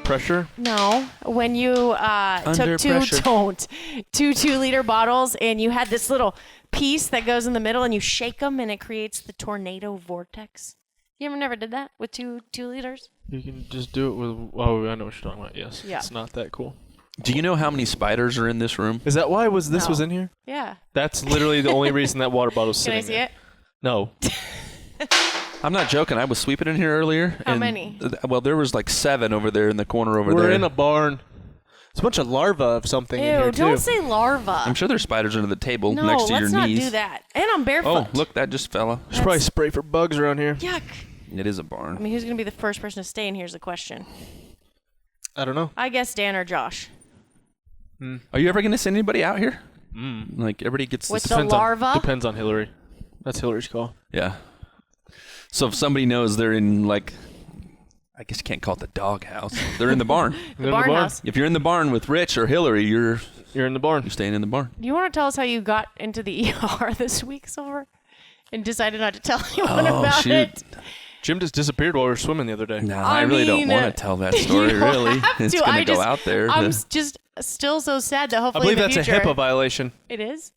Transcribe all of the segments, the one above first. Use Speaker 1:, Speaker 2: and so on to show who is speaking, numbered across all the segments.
Speaker 1: pressure?
Speaker 2: No, when you took two 2-liter bottles and you had this little piece that goes in the middle and you shake them and it creates the tornado vortex. You ever never did that with two liters?
Speaker 1: You can just do it with... Oh, I know what you're talking about. Yes.
Speaker 2: Yeah.
Speaker 1: It's not that cool.
Speaker 3: Do you know how many spiders are in this room?
Speaker 1: Is that why this was in here?
Speaker 2: Yeah.
Speaker 1: That's literally the only reason that water bottle's
Speaker 2: Can
Speaker 1: sitting
Speaker 2: I see
Speaker 1: there.
Speaker 2: it?
Speaker 1: No.
Speaker 3: I'm not joking. I was sweeping in here earlier.
Speaker 2: How many?
Speaker 3: Well, there was like 7 over there in the corner over there.
Speaker 1: We're in a barn. It's a bunch of larvae of something in here, too.
Speaker 2: Don't say larva.
Speaker 3: I'm sure there's spiders under the table
Speaker 2: No,
Speaker 3: next to your
Speaker 2: let's not
Speaker 3: knees.
Speaker 2: do that. And I'm barefoot.
Speaker 3: Oh, look, that just fell off.
Speaker 1: There's probably spray for bugs around here.
Speaker 2: Yuck.
Speaker 3: It is a barn.
Speaker 2: I mean, who's going to be the first person to stay in here's the question.
Speaker 1: I don't know.
Speaker 2: I guess Dan or Josh.
Speaker 3: Are you ever going to send anybody out here? Like, everybody gets
Speaker 2: With
Speaker 3: this.
Speaker 2: the larva?
Speaker 1: Depends on Hillary. That's Hillary's call.
Speaker 3: Yeah. So if somebody knows they're in, like, I guess you can't call it the doghouse. They're in the barn.
Speaker 2: The barn house.
Speaker 3: If you're in the barn with Rich or Hillary, you're
Speaker 1: in the barn.
Speaker 3: You're staying in the barn.
Speaker 2: Do you want to tell us how you got into the ER this week, Silver? And decided not to tell anyone about it?
Speaker 1: Jim just disappeared while we were swimming the other day.
Speaker 3: No, I really don't want to tell that story, really. It's going to go out there.
Speaker 2: I'm just still so sad that hopefully
Speaker 1: I believe
Speaker 2: in the
Speaker 1: that's
Speaker 2: future,
Speaker 1: a HIPAA violation.
Speaker 2: It is?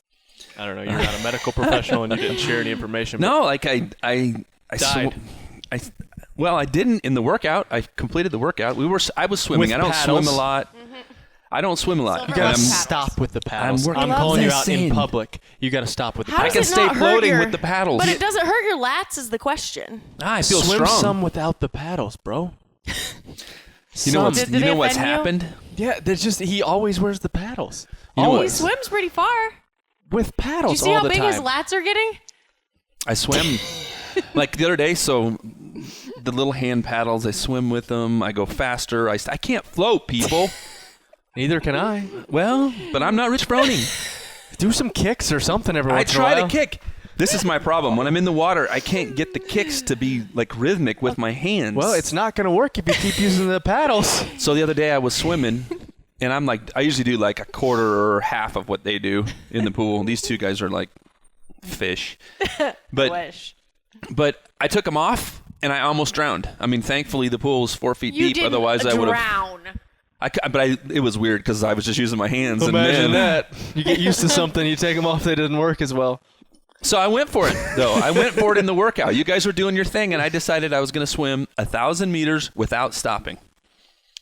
Speaker 1: I don't know. You're not a medical professional and you didn't share any information.
Speaker 3: No, like I
Speaker 1: died.
Speaker 3: Well, I didn't in the workout. I completed the workout. I was swimming.
Speaker 1: With
Speaker 3: I don't
Speaker 1: paddles?
Speaker 3: swim a lot. I don't swim a lot.
Speaker 2: Silver
Speaker 1: You gotta
Speaker 2: loves
Speaker 1: stop with the paddles.
Speaker 3: I'm
Speaker 1: I'm
Speaker 2: working-
Speaker 1: calling you
Speaker 3: He
Speaker 1: out
Speaker 3: loves
Speaker 1: in
Speaker 3: that.
Speaker 1: public. You gotta stop with the
Speaker 2: How
Speaker 3: I
Speaker 2: does
Speaker 3: can
Speaker 2: it
Speaker 3: stay
Speaker 2: not hurt
Speaker 3: floating
Speaker 2: your-
Speaker 3: with the paddles.
Speaker 2: But it doesn't hurt your lats is the question.
Speaker 3: I feel
Speaker 1: Swim
Speaker 3: strong.
Speaker 1: some without the paddles, bro.
Speaker 3: You know what's,
Speaker 2: Did
Speaker 3: you
Speaker 2: they
Speaker 3: know what's
Speaker 2: offend you?
Speaker 3: happened?
Speaker 1: Yeah, there's just he always wears the paddles.
Speaker 3: You know
Speaker 2: He
Speaker 3: what?
Speaker 2: swims pretty far.
Speaker 1: With
Speaker 2: Do you
Speaker 1: paddles
Speaker 2: see
Speaker 1: all
Speaker 2: how
Speaker 1: the
Speaker 2: big
Speaker 1: time.
Speaker 2: his lats are getting?
Speaker 3: I swim like the other day. So the little hand paddles, I swim with them. I go faster. I can't float, people.
Speaker 1: Neither can I.
Speaker 3: Well, but I'm not Rich Froning.
Speaker 1: Do some kicks or something every
Speaker 3: I
Speaker 1: once in a
Speaker 3: try
Speaker 1: while.
Speaker 3: to kick. This is my problem. When I'm in the water, I can't get the kicks to be like rhythmic with my hands.
Speaker 1: Well, it's not going to work if you keep using the paddles.
Speaker 3: So the other day I was swimming, and I'm like, I usually do like a quarter or half of what they do in the pool. These two guys are like fish. But I took them off, and I almost drowned. I mean, thankfully the pool was 4 feet
Speaker 2: You
Speaker 3: deep.
Speaker 2: didn't
Speaker 3: Otherwise, I would have.
Speaker 2: drown.
Speaker 3: It was weird because I was just using my hands.
Speaker 1: Imagine
Speaker 3: and then,
Speaker 1: that. You get used to something, you take them off, they didn't work as well.
Speaker 3: So I went for it, though. I went for it in the workout. You guys were doing your thing, and I decided I was going to swim 1,000 meters without stopping.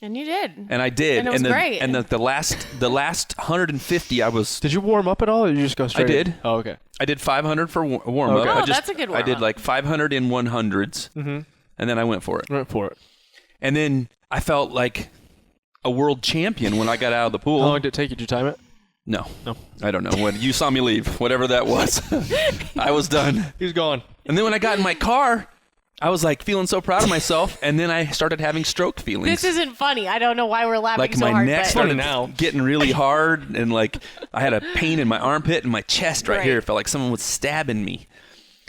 Speaker 2: And you did.
Speaker 3: And I did.
Speaker 2: And it was great.
Speaker 3: And the last 150, I was.
Speaker 1: Did you warm up at all, or did you just go straight?
Speaker 3: I did.
Speaker 1: Oh, okay.
Speaker 3: I did 500 for warm up.
Speaker 1: Okay.
Speaker 2: Oh, that's a good
Speaker 3: I did
Speaker 2: warm-up.
Speaker 3: like 500 in 100s, and then I went for it.
Speaker 1: Went for it.
Speaker 3: And then I felt like a world champion when I got out of the pool.
Speaker 1: How long did it take you? Did you time it?
Speaker 3: No, I don't know. When you saw me leave, whatever that was, I was done.
Speaker 1: He was gone.
Speaker 3: And then when I got in my car, I was like feeling so proud of myself, and then I started having stroke feelings.
Speaker 2: This isn't funny. I don't know why we're laughing
Speaker 3: Like
Speaker 2: so
Speaker 3: my
Speaker 2: hard.
Speaker 3: neck
Speaker 2: but
Speaker 3: started
Speaker 1: now.
Speaker 3: getting really hard, and like I had a pain in my armpit and my chest right
Speaker 2: Right.
Speaker 3: here. It felt like someone was stabbing me.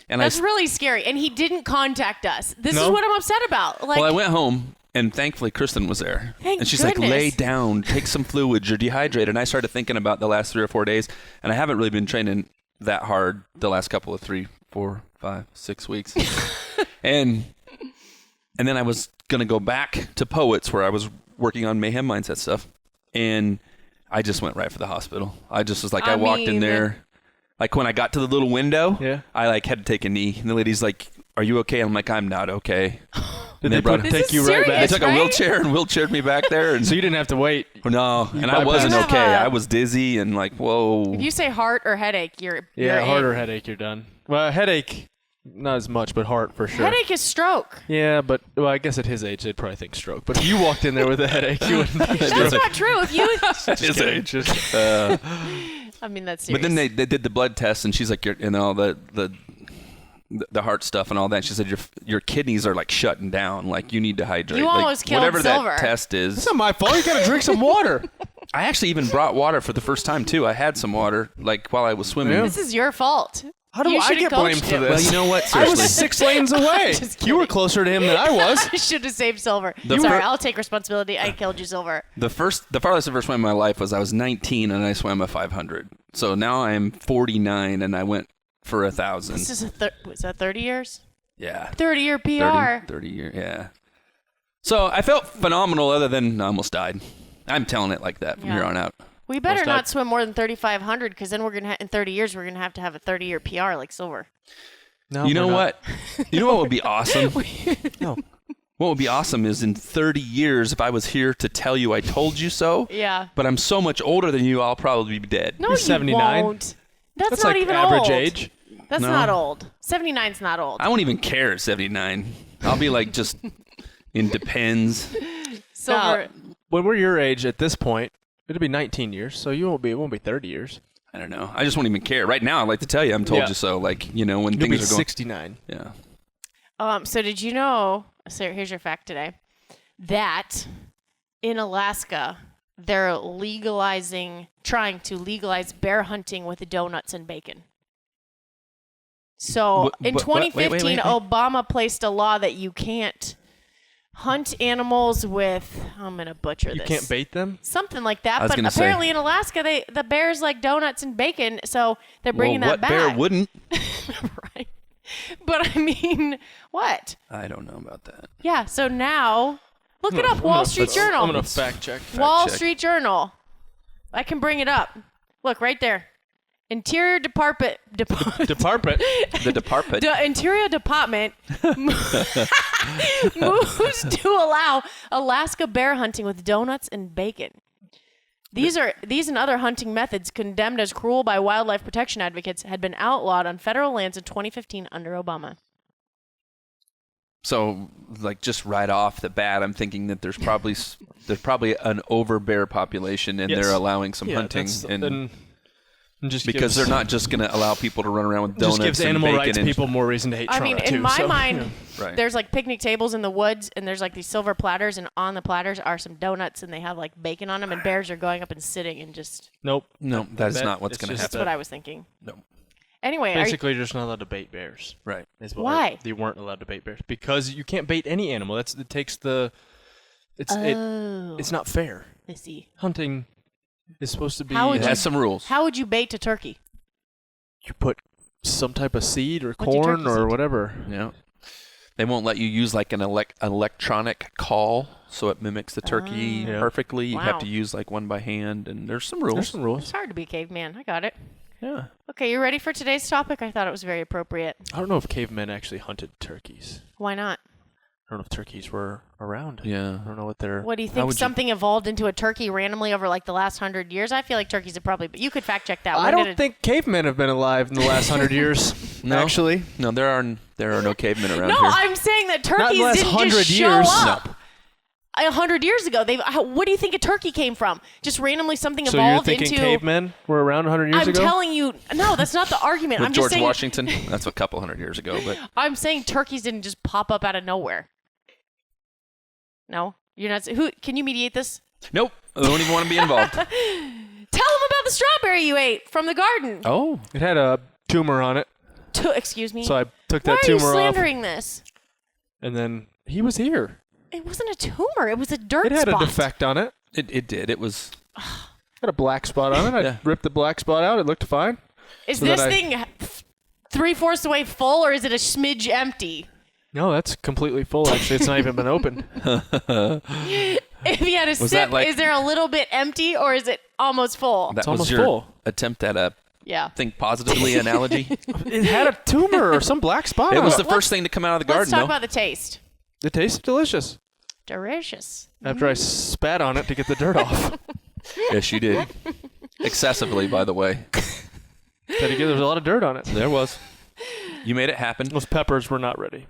Speaker 3: And
Speaker 2: That's really scary. And he didn't contact us. This is
Speaker 1: No?
Speaker 2: what I'm upset about. Like,
Speaker 3: well, I went home, and thankfully Kristen was there.
Speaker 2: Thank
Speaker 3: and she's
Speaker 2: goodness.
Speaker 3: like, lay down, take some fluids, you're dehydrated. And I started thinking about the last 3 or 4 days, and I haven't really been training that hard the last couple of 3, 4, 5, 6 weeks. and then I was going to go back to Poets, where I was working on mayhem mindset stuff. And I just went right for the hospital. I just was like, I walked in there. Like when I got to the little window, I like had to take a knee. And the lady's like, are you okay? I'm like, I'm not okay.
Speaker 1: Did they take you right back?
Speaker 3: They took a wheelchair and wheelchaired me back there. And
Speaker 1: So you didn't have to wait.
Speaker 3: no, and I wasn't
Speaker 2: bypassed.
Speaker 3: okay. I was dizzy and like, whoa.
Speaker 2: if you say heart or headache, you're
Speaker 1: Heart
Speaker 2: in.
Speaker 1: or headache, you're done. Well, headache, not as much, but heart for sure.
Speaker 2: Headache is stroke.
Speaker 1: Yeah, but well, I guess at his age, they'd probably think stroke. But if you walked in there with a headache, you wouldn't think
Speaker 2: That's
Speaker 1: stroke.
Speaker 2: not true. If you,
Speaker 3: At his age.
Speaker 2: I mean, that's serious.
Speaker 3: But then they did the blood test, and she's like, and all the heart stuff and all that. She said your kidneys are like shutting down. Like you need to hydrate.
Speaker 2: You
Speaker 3: like,
Speaker 2: almost killed
Speaker 3: whatever
Speaker 2: Silver.
Speaker 3: that test is.
Speaker 1: It's not my fault. You gotta drink some water.
Speaker 3: I actually even brought water for the first time too. I had some water like while I was swimming.
Speaker 1: Yeah.
Speaker 2: this is your fault.
Speaker 1: How do
Speaker 2: You
Speaker 1: I
Speaker 2: should've
Speaker 1: get blamed
Speaker 2: coached
Speaker 1: for
Speaker 2: him.
Speaker 1: this?
Speaker 3: Well, you know what?
Speaker 1: I
Speaker 3: Seriously.
Speaker 1: was 6 lanes away.
Speaker 2: Just
Speaker 1: You were
Speaker 2: kidding.
Speaker 1: closer to him than I was.
Speaker 2: I should have saved Silver.
Speaker 3: The
Speaker 2: Sorry,
Speaker 3: fir-
Speaker 2: I'll take responsibility. I killed you, Silver.
Speaker 3: The farthest I ever swam in my life was I was 19 and I swam a 500. So now I'm 49 and I went for 1,000.
Speaker 2: This is was that 30 years?
Speaker 3: Yeah.
Speaker 2: 30-year PR.
Speaker 3: 30 years, yeah. So I felt phenomenal other than I almost died. I'm telling it like that from here on out.
Speaker 2: We better not swim more than 3,500 because then we're going to, in 30 years, we're going to have a 30-year PR like Silver.
Speaker 1: No,
Speaker 3: You know what? You know what would be awesome?
Speaker 1: No.
Speaker 3: What would be awesome is in 30 years, if I was here to tell you I told you so.
Speaker 2: Yeah.
Speaker 3: But I'm so much older than you, I'll probably be dead.
Speaker 2: No,
Speaker 1: You're
Speaker 2: you
Speaker 1: 79.
Speaker 2: won't. That's not
Speaker 1: like
Speaker 2: even
Speaker 1: average
Speaker 2: old.
Speaker 1: age.
Speaker 2: That's
Speaker 3: No.
Speaker 2: not old. 79's not old.
Speaker 3: I won't even care at 79. I'll be like just in depends.
Speaker 2: Silver.
Speaker 1: When we're your age at this point, it'll be 19 years, so it won't be 30 years.
Speaker 3: I don't know. I just won't even care. Right now, I'd like to tell you, I'm told you so. Like, you know, when
Speaker 1: You'll be
Speaker 3: things are going.
Speaker 1: 69.
Speaker 3: Yeah.
Speaker 2: So did you know, so here's your fact today, that in Alaska, they're trying to legalize bear hunting with donuts and bacon. So in 2015,
Speaker 3: wait.
Speaker 2: Obama placed a law that you can't hunt animals with, I'm going to butcher
Speaker 1: You
Speaker 2: this.
Speaker 1: can't bait them?
Speaker 2: Something like that.
Speaker 3: I was
Speaker 2: But
Speaker 3: gonna say.
Speaker 2: apparently in Alaska, the bears like donuts and bacon, so they're bringing
Speaker 3: Well,
Speaker 2: that back.
Speaker 3: what bear wouldn't?
Speaker 2: Right. But I mean, what?
Speaker 3: I don't know about that.
Speaker 2: Yeah, so now, look it up, Wall Street Journal.
Speaker 1: I'm going to fact check.
Speaker 2: Wall
Speaker 3: check.
Speaker 2: Street Journal. I can bring it up. Look, right there. Interior Department.
Speaker 1: Department.
Speaker 3: The department.
Speaker 2: The Interior Department moves to allow Alaska bear hunting with donuts and bacon. These and other hunting methods condemned as cruel by wildlife protection advocates had been outlawed on federal lands in 2015 under Obama.
Speaker 3: So, like, just right off the bat, I'm thinking that there's probably an over bear population, and
Speaker 1: Yes.
Speaker 3: they're allowing some hunting,
Speaker 1: and just
Speaker 3: because they're not just going to allow people to run around with donuts
Speaker 1: just gives
Speaker 3: and
Speaker 1: animal
Speaker 3: bacon
Speaker 1: rights
Speaker 3: and
Speaker 1: people more reason to hate
Speaker 2: I
Speaker 1: Trump
Speaker 2: mean, in
Speaker 1: too,
Speaker 2: my
Speaker 1: so,
Speaker 2: mind,
Speaker 3: Right.
Speaker 2: there's like picnic tables in the woods, and there's like these silver platters, and on the platters are some donuts, and they have like bacon on them, and bears are going up and sitting and just.
Speaker 1: Nope.
Speaker 3: No, that's
Speaker 1: That-
Speaker 3: not what's
Speaker 1: it's
Speaker 3: going to
Speaker 1: just
Speaker 2: That's
Speaker 3: happen.
Speaker 2: what I was thinking.
Speaker 3: No.
Speaker 2: Anyway,
Speaker 1: Basically, you're just not allowed to bait bears.
Speaker 3: Right.
Speaker 1: Is what
Speaker 2: Why?
Speaker 1: They weren't allowed to bait bears because you can't bait any animal. It takes the. It's not fair.
Speaker 2: I see.
Speaker 1: Hunting is supposed to be.
Speaker 2: How would
Speaker 3: It has some rules.
Speaker 2: How would you bait a turkey?
Speaker 1: You put some type of seed or
Speaker 2: What's your
Speaker 1: corn
Speaker 2: turkey
Speaker 1: or
Speaker 2: seed?
Speaker 1: whatever.
Speaker 3: Yeah. They won't let you use like an electronic call, so it mimics the turkey
Speaker 1: Yeah.
Speaker 3: perfectly. You
Speaker 2: Wow.
Speaker 3: have to use like one by hand, and there's some rules.
Speaker 1: There's some rules.
Speaker 2: It's hard to be a caveman. I got it.
Speaker 3: Yeah.
Speaker 2: Okay, you ready for today's topic? I thought it was very appropriate.
Speaker 1: I don't know if cavemen actually hunted turkeys.
Speaker 2: Why not?
Speaker 1: I don't know if turkeys were around.
Speaker 3: Yeah.
Speaker 1: I don't know what they're.
Speaker 2: What do you
Speaker 3: How
Speaker 2: think?
Speaker 3: would you-
Speaker 2: Something evolved into a turkey randomly over like the last 100 years? I feel like turkeys have probably. But you could fact check that.
Speaker 1: I
Speaker 2: When did
Speaker 1: don't think cavemen have been alive in the last 100 years.
Speaker 3: No.
Speaker 1: Actually,
Speaker 3: No, there are no cavemen around
Speaker 2: No,
Speaker 3: here.
Speaker 2: I'm saying that
Speaker 1: Not in
Speaker 2: turkeys
Speaker 1: the last
Speaker 2: didn't
Speaker 1: 100
Speaker 2: just
Speaker 1: years.
Speaker 2: show up. 100 years ago, what do you think a turkey came from? Just randomly something
Speaker 1: so you're
Speaker 2: evolved
Speaker 1: thinking
Speaker 2: into.
Speaker 1: cavemen were around 100 years
Speaker 2: I'm
Speaker 1: ago?
Speaker 2: telling you, no, that's not the argument.
Speaker 3: With
Speaker 2: I'm
Speaker 3: George
Speaker 2: just saying.
Speaker 3: Washington, that's a couple hundred years ago, but
Speaker 2: I'm saying turkeys didn't just pop up out of nowhere. No, you're not. Who can you mediate this?
Speaker 3: nope. I don't even want to be involved.
Speaker 2: Tell them about the strawberry you ate from the garden.
Speaker 3: Oh,
Speaker 1: It had a tumor on it,
Speaker 2: Excuse me.
Speaker 1: so I took
Speaker 2: Why
Speaker 1: that
Speaker 2: are you
Speaker 1: tumor off,
Speaker 2: slandering this?
Speaker 1: and then he was here.
Speaker 2: It wasn't a tumor. It was a dirt
Speaker 1: It had
Speaker 2: spot.
Speaker 1: a defect on it.
Speaker 3: it did. It was.
Speaker 1: Had a black spot on it. I
Speaker 3: Yeah.
Speaker 1: ripped the black spot out. It looked fine.
Speaker 2: Is
Speaker 1: so
Speaker 2: this
Speaker 1: that I-
Speaker 2: thing 3/4 the way full, or is it a smidge empty?
Speaker 1: No, that's completely full. Actually, it's not even been opened.
Speaker 2: If you had a
Speaker 3: Was
Speaker 2: sip,
Speaker 3: that like-
Speaker 2: is there a little bit empty, or is it almost full?
Speaker 3: That was
Speaker 1: almost
Speaker 3: your
Speaker 1: full.
Speaker 3: attempt at a
Speaker 2: Yeah.
Speaker 3: think positively analogy.
Speaker 1: It had a tumor or some black spot
Speaker 3: It
Speaker 1: on
Speaker 3: was
Speaker 1: it.
Speaker 3: the first thing to come out of the
Speaker 2: Let's
Speaker 3: garden,
Speaker 2: talk
Speaker 3: though.
Speaker 2: about the taste.
Speaker 1: It tasted delicious.
Speaker 2: Delicious.
Speaker 1: After I spat on it to get the dirt off.
Speaker 3: Yes, you did. Excessively, by the way.
Speaker 1: There was a lot of dirt on it.
Speaker 3: There was. You made it happen.
Speaker 1: Those peppers were not ready.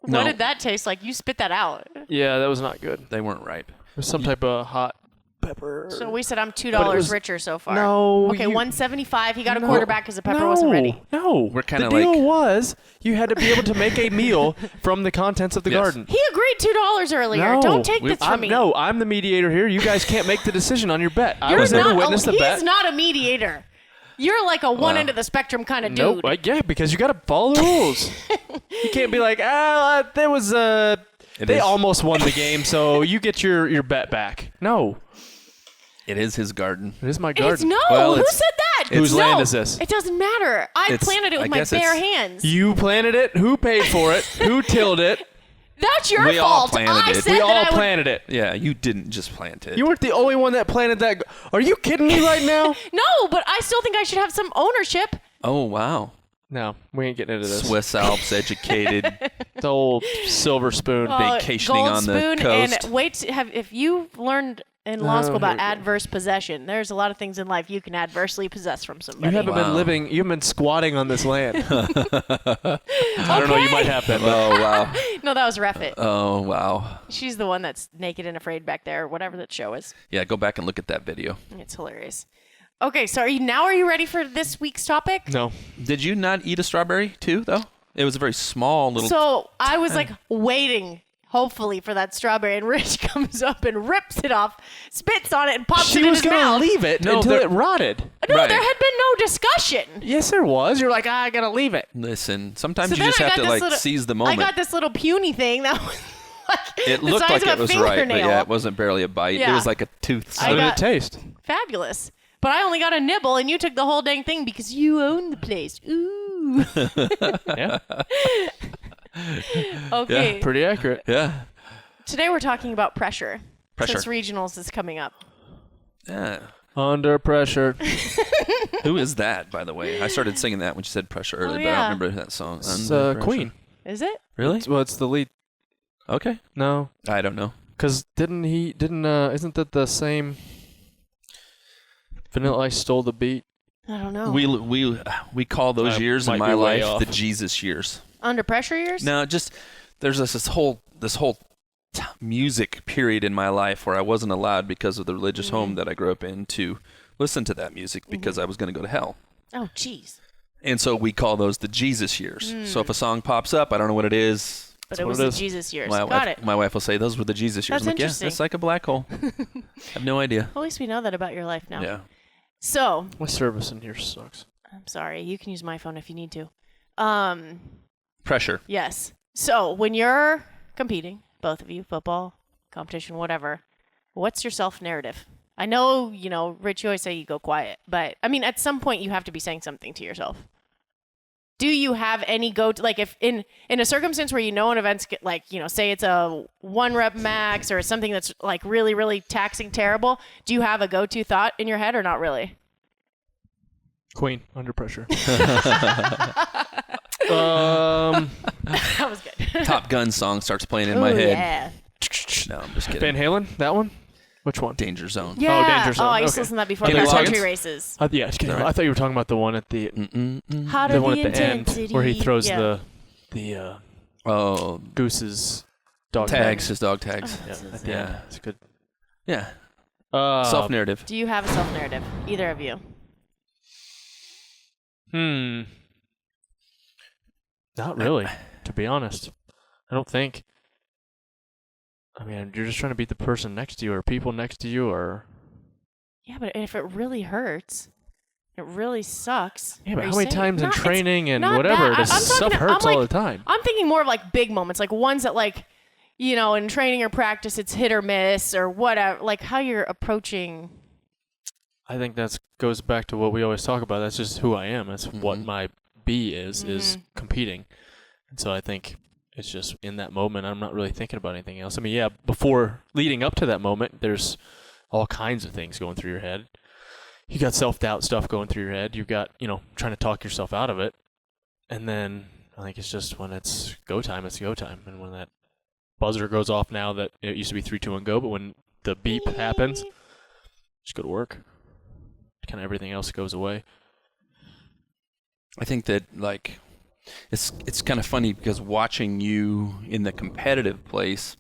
Speaker 3: No.
Speaker 2: What did that taste like? You spit that out.
Speaker 1: Yeah, that was not good.
Speaker 3: They weren't ripe.
Speaker 1: It was some type of hot pepper.
Speaker 2: So we said I'm $2
Speaker 1: But it was-
Speaker 2: richer so far.
Speaker 1: No,
Speaker 2: Okay,
Speaker 1: you-
Speaker 2: $1.75. He got a
Speaker 1: No.
Speaker 2: quarterback because the pepper wasn't ready.
Speaker 1: No,
Speaker 3: We're kinda
Speaker 1: the deal
Speaker 3: like-
Speaker 1: was you had to be able to make a meal from the contents of the
Speaker 3: Yes.
Speaker 1: garden.
Speaker 2: He agreed $2 earlier.
Speaker 1: No,
Speaker 2: Don't take this from me.
Speaker 1: No, I'm the mediator here. You guys can't make the decision on your bet. I
Speaker 2: You're
Speaker 1: was there to
Speaker 2: not
Speaker 1: witness the bet.
Speaker 2: He's not a mediator. You're like a one
Speaker 3: Wow.
Speaker 2: end of the spectrum kind of
Speaker 1: Nope.
Speaker 2: dude.
Speaker 1: Yeah, because you got to follow the rules. You can't be like, there was a. They
Speaker 3: is-
Speaker 1: almost won the game, so you get your bet back. No,
Speaker 3: It is his garden.
Speaker 1: it is my
Speaker 2: It's
Speaker 1: garden.
Speaker 2: no.
Speaker 3: Well,
Speaker 2: Who
Speaker 3: it's-
Speaker 2: said that?
Speaker 1: Whose
Speaker 2: No,
Speaker 1: land is this?
Speaker 2: It doesn't matter. I
Speaker 3: It's-
Speaker 2: planted it
Speaker 3: I
Speaker 2: with my
Speaker 3: guess
Speaker 2: bare
Speaker 3: it's-
Speaker 2: hands.
Speaker 1: You planted it. Who paid for it? Who tilled it?
Speaker 2: That's your
Speaker 3: We all
Speaker 2: fault.
Speaker 3: planted
Speaker 2: I
Speaker 3: it.
Speaker 2: said
Speaker 1: We
Speaker 2: that
Speaker 1: all
Speaker 2: I would-
Speaker 1: planted it.
Speaker 3: Yeah, you didn't just plant it.
Speaker 1: You weren't the only one that planted that. Are you kidding me right now?
Speaker 2: No, but I still think I should have some ownership.
Speaker 3: Oh, wow.
Speaker 1: No, we ain't getting into this.
Speaker 3: Swiss Alps educated,
Speaker 1: The old silver spoon.
Speaker 3: vacationing
Speaker 2: Gold
Speaker 3: on the
Speaker 2: spoon
Speaker 3: coast.
Speaker 2: And if you learned in law school about
Speaker 1: here we go.
Speaker 2: adverse possession, there's a lot of things in life you can adversely possess from somebody.
Speaker 1: You haven't
Speaker 3: Wow.
Speaker 1: been living. You haven't been squatting on this land. I don't know. You might have been.
Speaker 3: Oh, wow.
Speaker 2: No, that was Reffit.
Speaker 3: Oh, wow.
Speaker 2: She's the one that's naked and afraid back there, whatever that show is.
Speaker 3: Yeah, go back and look at that video.
Speaker 2: It's hilarious. Okay, so are you ready for this week's topic?
Speaker 1: No.
Speaker 3: Did you not eat a strawberry too, though? It was a very small little.
Speaker 2: So I was like waiting, hopefully, for that strawberry, and Rich comes up and rips it off, spits on it, and pops
Speaker 1: She
Speaker 2: it in
Speaker 1: was
Speaker 2: his
Speaker 1: gonna
Speaker 2: mouth.
Speaker 1: leave it
Speaker 3: No,
Speaker 1: until
Speaker 3: there-
Speaker 1: it rotted.
Speaker 2: No,
Speaker 3: Right.
Speaker 2: there had been no discussion.
Speaker 1: Yes, there was. You're like, I gotta leave it.
Speaker 3: Listen, sometimes
Speaker 2: So
Speaker 3: you
Speaker 2: then
Speaker 3: just
Speaker 2: I
Speaker 3: have
Speaker 2: got
Speaker 3: to
Speaker 2: this
Speaker 3: like
Speaker 2: little-
Speaker 3: seize the
Speaker 2: I
Speaker 3: moment.
Speaker 2: got this little puny thing that was like
Speaker 3: It
Speaker 2: the
Speaker 3: looked
Speaker 2: size
Speaker 3: like
Speaker 2: of
Speaker 3: it
Speaker 2: a
Speaker 3: was right, but
Speaker 2: fingernail.
Speaker 3: yeah, it wasn't barely a bite. It
Speaker 2: Yeah.
Speaker 3: was like a tooth.
Speaker 2: I
Speaker 1: How did
Speaker 2: got-
Speaker 1: it taste?
Speaker 2: Fabulous. But I only got a nibble, and you took the whole dang thing because you own the place. Ooh.
Speaker 1: Yeah,
Speaker 2: Okay.
Speaker 1: pretty accurate.
Speaker 3: Yeah.
Speaker 2: Today we're talking about pressure.
Speaker 3: Pressure.
Speaker 2: Since regionals is coming up.
Speaker 3: Yeah.
Speaker 1: Under pressure.
Speaker 3: Who is that, by the way? I started singing that when she said pressure earlier, but I
Speaker 2: yeah.
Speaker 3: don't remember that song.
Speaker 1: It's
Speaker 3: Under Pressure.
Speaker 1: Queen.
Speaker 2: Is it?
Speaker 3: Really?
Speaker 1: Well, it's the lead.
Speaker 3: Okay.
Speaker 1: No,
Speaker 3: I don't know.
Speaker 1: because isn't that the same? Vanilla Ice stole the beat.
Speaker 2: I don't know.
Speaker 3: We call those
Speaker 1: I
Speaker 3: years in
Speaker 1: might
Speaker 3: my
Speaker 1: be way
Speaker 3: life
Speaker 1: off.
Speaker 3: the Jesus years.
Speaker 2: Under pressure years?
Speaker 3: No, just there's this whole music period in my life where I wasn't allowed because of the religious home that I grew up in to listen to that music because I was going to go to hell.
Speaker 2: Oh, jeez.
Speaker 3: And so we call those the Jesus years. So if a song pops up, I don't know what it is.
Speaker 2: But
Speaker 1: That's
Speaker 2: it
Speaker 1: what
Speaker 2: was
Speaker 1: it
Speaker 2: the
Speaker 1: is.
Speaker 2: Jesus years.
Speaker 3: My
Speaker 2: Got it.
Speaker 3: wife will say those were the Jesus years.
Speaker 2: That's
Speaker 3: I'm like, yeah,
Speaker 2: interesting.
Speaker 3: it's like a black hole. I have no idea.
Speaker 2: At least we know that about your life now.
Speaker 3: Yeah.
Speaker 2: So,
Speaker 1: My service in here sucks.
Speaker 2: I'm sorry. You can use my phone if you need to.
Speaker 3: Pressure.
Speaker 2: Yes. So, when you're competing, both of you, football, competition, whatever, what's your self-narrative? I know, Rich, you always say you go quiet, but, I mean, at some point you have to be saying something to yourself. Do you have any go-to, like if in a circumstance where an event's like, say it's a 1 rep max or something that's like really, really taxing terrible, do you have a go-to thought in your head or not really?
Speaker 1: Queen, Under Pressure.
Speaker 2: That was good.
Speaker 3: Top Gun song starts playing in
Speaker 2: Ooh,
Speaker 3: my head.
Speaker 2: Yeah.
Speaker 3: No, I'm just kidding.
Speaker 1: Van Halen, that one? Which one?
Speaker 3: Danger Zone.
Speaker 2: Yeah.
Speaker 1: Danger Zone.
Speaker 2: I used to
Speaker 1: Okay.
Speaker 2: listen to that before
Speaker 3: Kenny
Speaker 2: cross country
Speaker 3: Loggins?
Speaker 2: races.
Speaker 1: Yeah, it's
Speaker 3: Alright.
Speaker 1: I thought you were talking about the one at the
Speaker 2: Hotter
Speaker 1: the one
Speaker 2: the
Speaker 1: at the end
Speaker 2: intensity.
Speaker 1: where he throws
Speaker 2: Yeah.
Speaker 1: the
Speaker 3: Oh,
Speaker 1: goose's dog
Speaker 3: tags, his dog tags.
Speaker 1: Yeah, at the
Speaker 3: Yeah.
Speaker 1: end. It's good.
Speaker 3: Yeah.
Speaker 1: Uh,
Speaker 3: Self-narrative.
Speaker 2: Do you have a self-narrative? Either of you?
Speaker 1: Not really, to be honest. I don't think. I mean, you're just trying to beat the person next to you or people next to you or...
Speaker 2: Yeah, but if it really hurts, it really sucks.
Speaker 1: Yeah, but
Speaker 2: are
Speaker 1: how
Speaker 2: you
Speaker 1: many
Speaker 2: saying-
Speaker 1: times in
Speaker 2: Not- it's
Speaker 1: training and
Speaker 2: not
Speaker 1: whatever,
Speaker 2: that.
Speaker 1: this
Speaker 2: I'm
Speaker 1: stuff
Speaker 2: talking-
Speaker 1: hurts
Speaker 2: I'm
Speaker 1: all
Speaker 2: like-
Speaker 1: the time.
Speaker 2: I'm thinking more of like big moments, like ones that like, in training or practice, it's hit or miss or whatever, like how you're approaching.
Speaker 1: I think that goes back to what we always talk about. That's just who I am. That's what
Speaker 3: Mhm.
Speaker 1: my B is competing. And so I think it's just in that moment, I'm not really thinking about anything else. I mean, yeah, before leading up to that moment, there's all kinds of things going through your head. You got self-doubt stuff going through your head. You've got, trying to talk yourself out of it. And then I think it's just when it's go time, it's go time. And when that buzzer goes off now that it used to be 3, 2, 1, go, but when the beep happens, just go to work. Kind of everything else goes away.
Speaker 3: I think that it's kind of funny because watching you in the competitive place,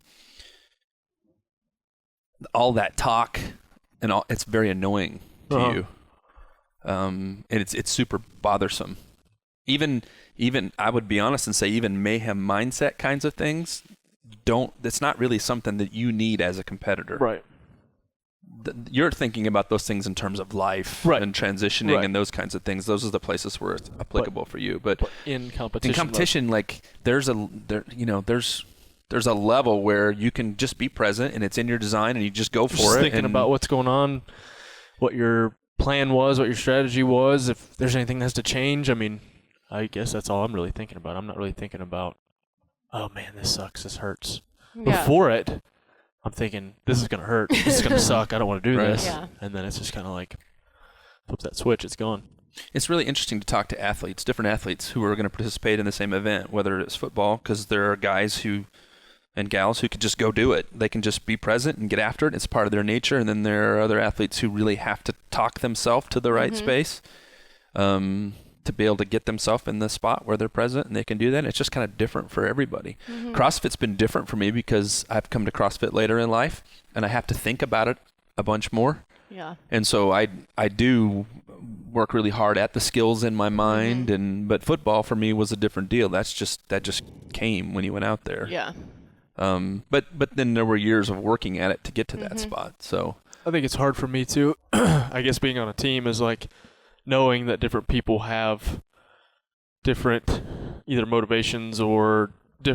Speaker 3: all that talk and all, it's very annoying to you. And it's super bothersome. Even I would be honest and say even mayhem mindset kinds of things that's not really something that you need as a competitor.
Speaker 1: Right.
Speaker 3: You're thinking about those things in terms of life and transitioning and those kinds of things. Those are the places where it's applicable for you. But
Speaker 1: in competition,
Speaker 3: there's a level where you can just be present and it's in your design and you just go for
Speaker 1: just
Speaker 3: it.
Speaker 1: thinking about what's going on, what your plan was, what your strategy was, if there's anything that has to change. I mean, I guess that's all I'm really thinking about. I'm not really thinking about oh man, this sucks. This hurts.
Speaker 2: Yeah.
Speaker 1: Before it, I'm thinking, this is going to hurt. This is going to suck. I don't want to do
Speaker 3: Right.
Speaker 1: this.
Speaker 2: Yeah.
Speaker 1: And then it's just kind of like, flip that switch. It's gone.
Speaker 3: It's really interesting to talk to athletes, different athletes who are going to participate in the same event, whether it's football, because there are guys and gals who could just go do it. They can just be present and get after it. It's part of their nature. And then there are other athletes who really have to talk themselves to the right space to be able to get themselves in the spot where they're present, and they can do that. It's just kind of different for everybody. CrossFit's been different for me because I've come to CrossFit later in life, and I have to think about it a bunch more.
Speaker 2: Yeah.
Speaker 3: And so I do work really hard at the skills in my mind, but football for me was a different deal. That just came when you went out there.
Speaker 2: Yeah.
Speaker 3: But then there were years of working at it to get to that spot. So
Speaker 1: I think it's hard for me too. I guess being on a team is like knowing that different people have different either motivations or